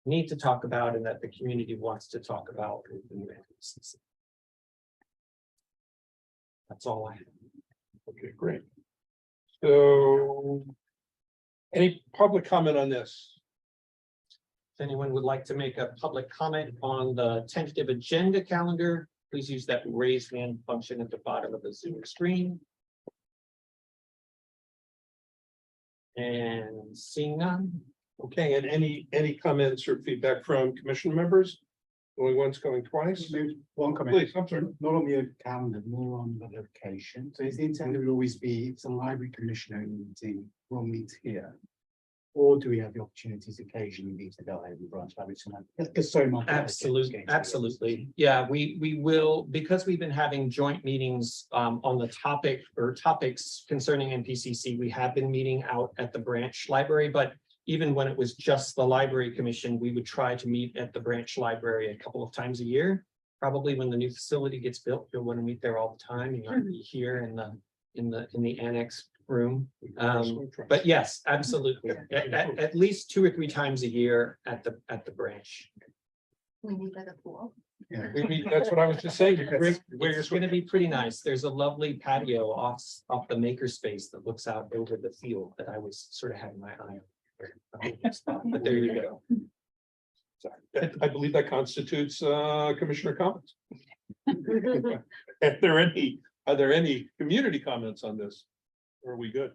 need to talk about and that the community wants to talk about. That's all I have. Okay, great. So any public comment on this? If anyone would like to make a public comment on the tentative agenda calendar, please use that raise hand function at the bottom of the Zoom screen. And seeing none. Okay, and any comments or feedback from commission members? Going once, going twice. Maybe one comment, Please, I'm sorry. not on the calendar, more on the location. So is the intent that it will always be, it's a library commissioner meeting, we'll meet here? Or do we have the opportunities occasionally meet to go ahead and branch out with someone? Because so much. Absolutely, absolutely. Yeah, we will, because we've been having joint meetings on the topic or topics concerning NPCC, we have been meeting out at the branch library, but even when it was just the library commission, we would try to meet at the branch library a couple of times a year. Probably when the new facility gets built, you'll want to meet there all the time. You want to be here in the annex room. But yes, absolutely. At least 2 or 3 times a year at the branch. We need like a pool. Yeah. That's what I was just saying. You can bring- where you're It's gonna be pretty nice. There's a lovely patio off the makerspace that looks out over the field that I was sort of having my eye on. But there you go. Sorry. I believe that constitutes commissioner comments. Are there any community comments on this? Or are we good?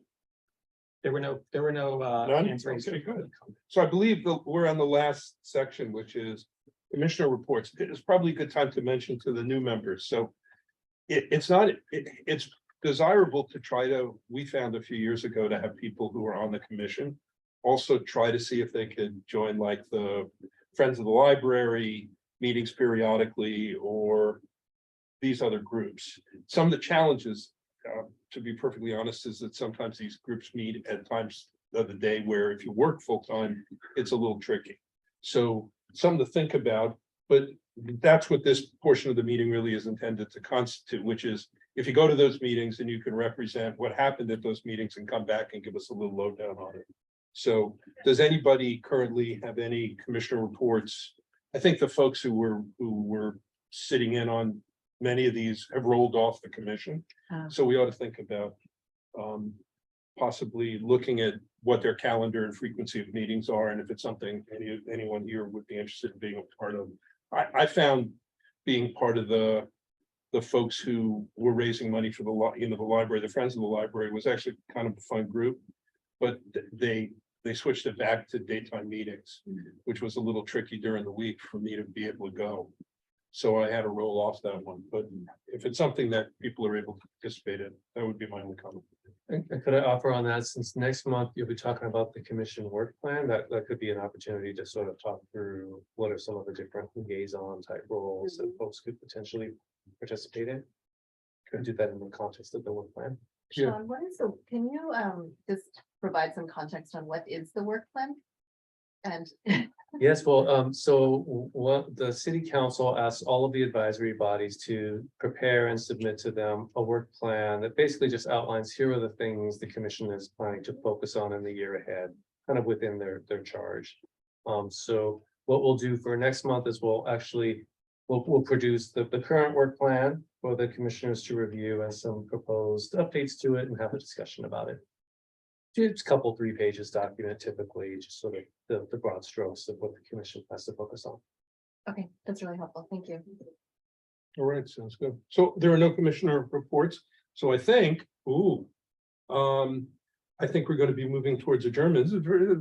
There were no None? hands raised. Okay, good. So I believe that we're on the last section, which is commissioner reports. It's probably a good time to mention to the new members. So it's desirable to try to, we found a few years ago to have people who are on the commission also try to see if they could join like the Friends of the Library meetings periodically or these other groups. Some of the challenges, to be perfectly honest, is that sometimes these groups meet at times of the day where if you work full-time, it's a little tricky. So something to think about, but that's what this portion of the meeting really is intended to constitute, which is if you go to those meetings and you can represent what happened at those meetings and come back and give us a little lowdown on it. So does anybody currently have any commissioner reports? I think the folks who were sitting in on many of these have rolled off the commission. So we ought to think about possibly looking at what their calendar and frequency of meetings are, and if it's something anyone here would be interested in being a part of. I found being part of the folks who were raising money for the library, the Friends of the Library, was actually kind of a fun group. But they switched it back to daytime meetings, which was a little tricky during the week for me to be able to go. So I had to roll off that one, but if it's something that people are able to participate in, that would be my only comment. And could I offer on that, since next month you'll be talking about the commission work plan, that could be an opportunity to sort of talk through what are some of the different liaison type roles that folks could potentially participate in. Could do that in the context of the work plan. Yeah. Sean, what is can you just provide some context on what is the work plan? And Yes, well, so what the city council asks all of the advisory bodies to prepare and submit to them a work plan that basically just outlines, here are the things the commission is planning to focus on in the year ahead, kind of within their charge. So what we'll do for next month is we'll produce the current work plan for the commissioners to review and some proposed updates to it and have a discussion about it. Just a couple, 3 pages document, typically just sort of the broad strokes of what the commission has to focus on. okay, that's really helpful. Thank you. All right, sounds good. So there are no commissioner reports. So I think, I think we're going to be moving towards adjournment. This is very,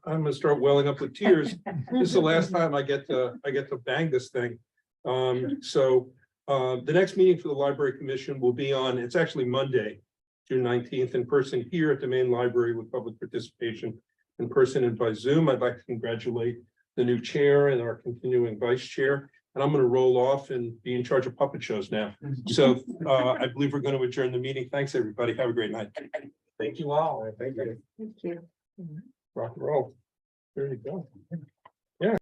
I'm going to start welling up with tears. This is the last time I get to bang this thing. So the next meeting for the Library Commission will be on, it's actually Monday, June 19th, in person here at the main library with public participation in person and by Zoom. I'd like to congratulate the new chair and our continuing vice chair. And I'm going to roll off and be in charge of puppet shows now. So I believe we're going to adjourn the meeting. Thanks, everybody. Have a great night. Thank you all. Thank you. Thank you. Rock and roll. There you go.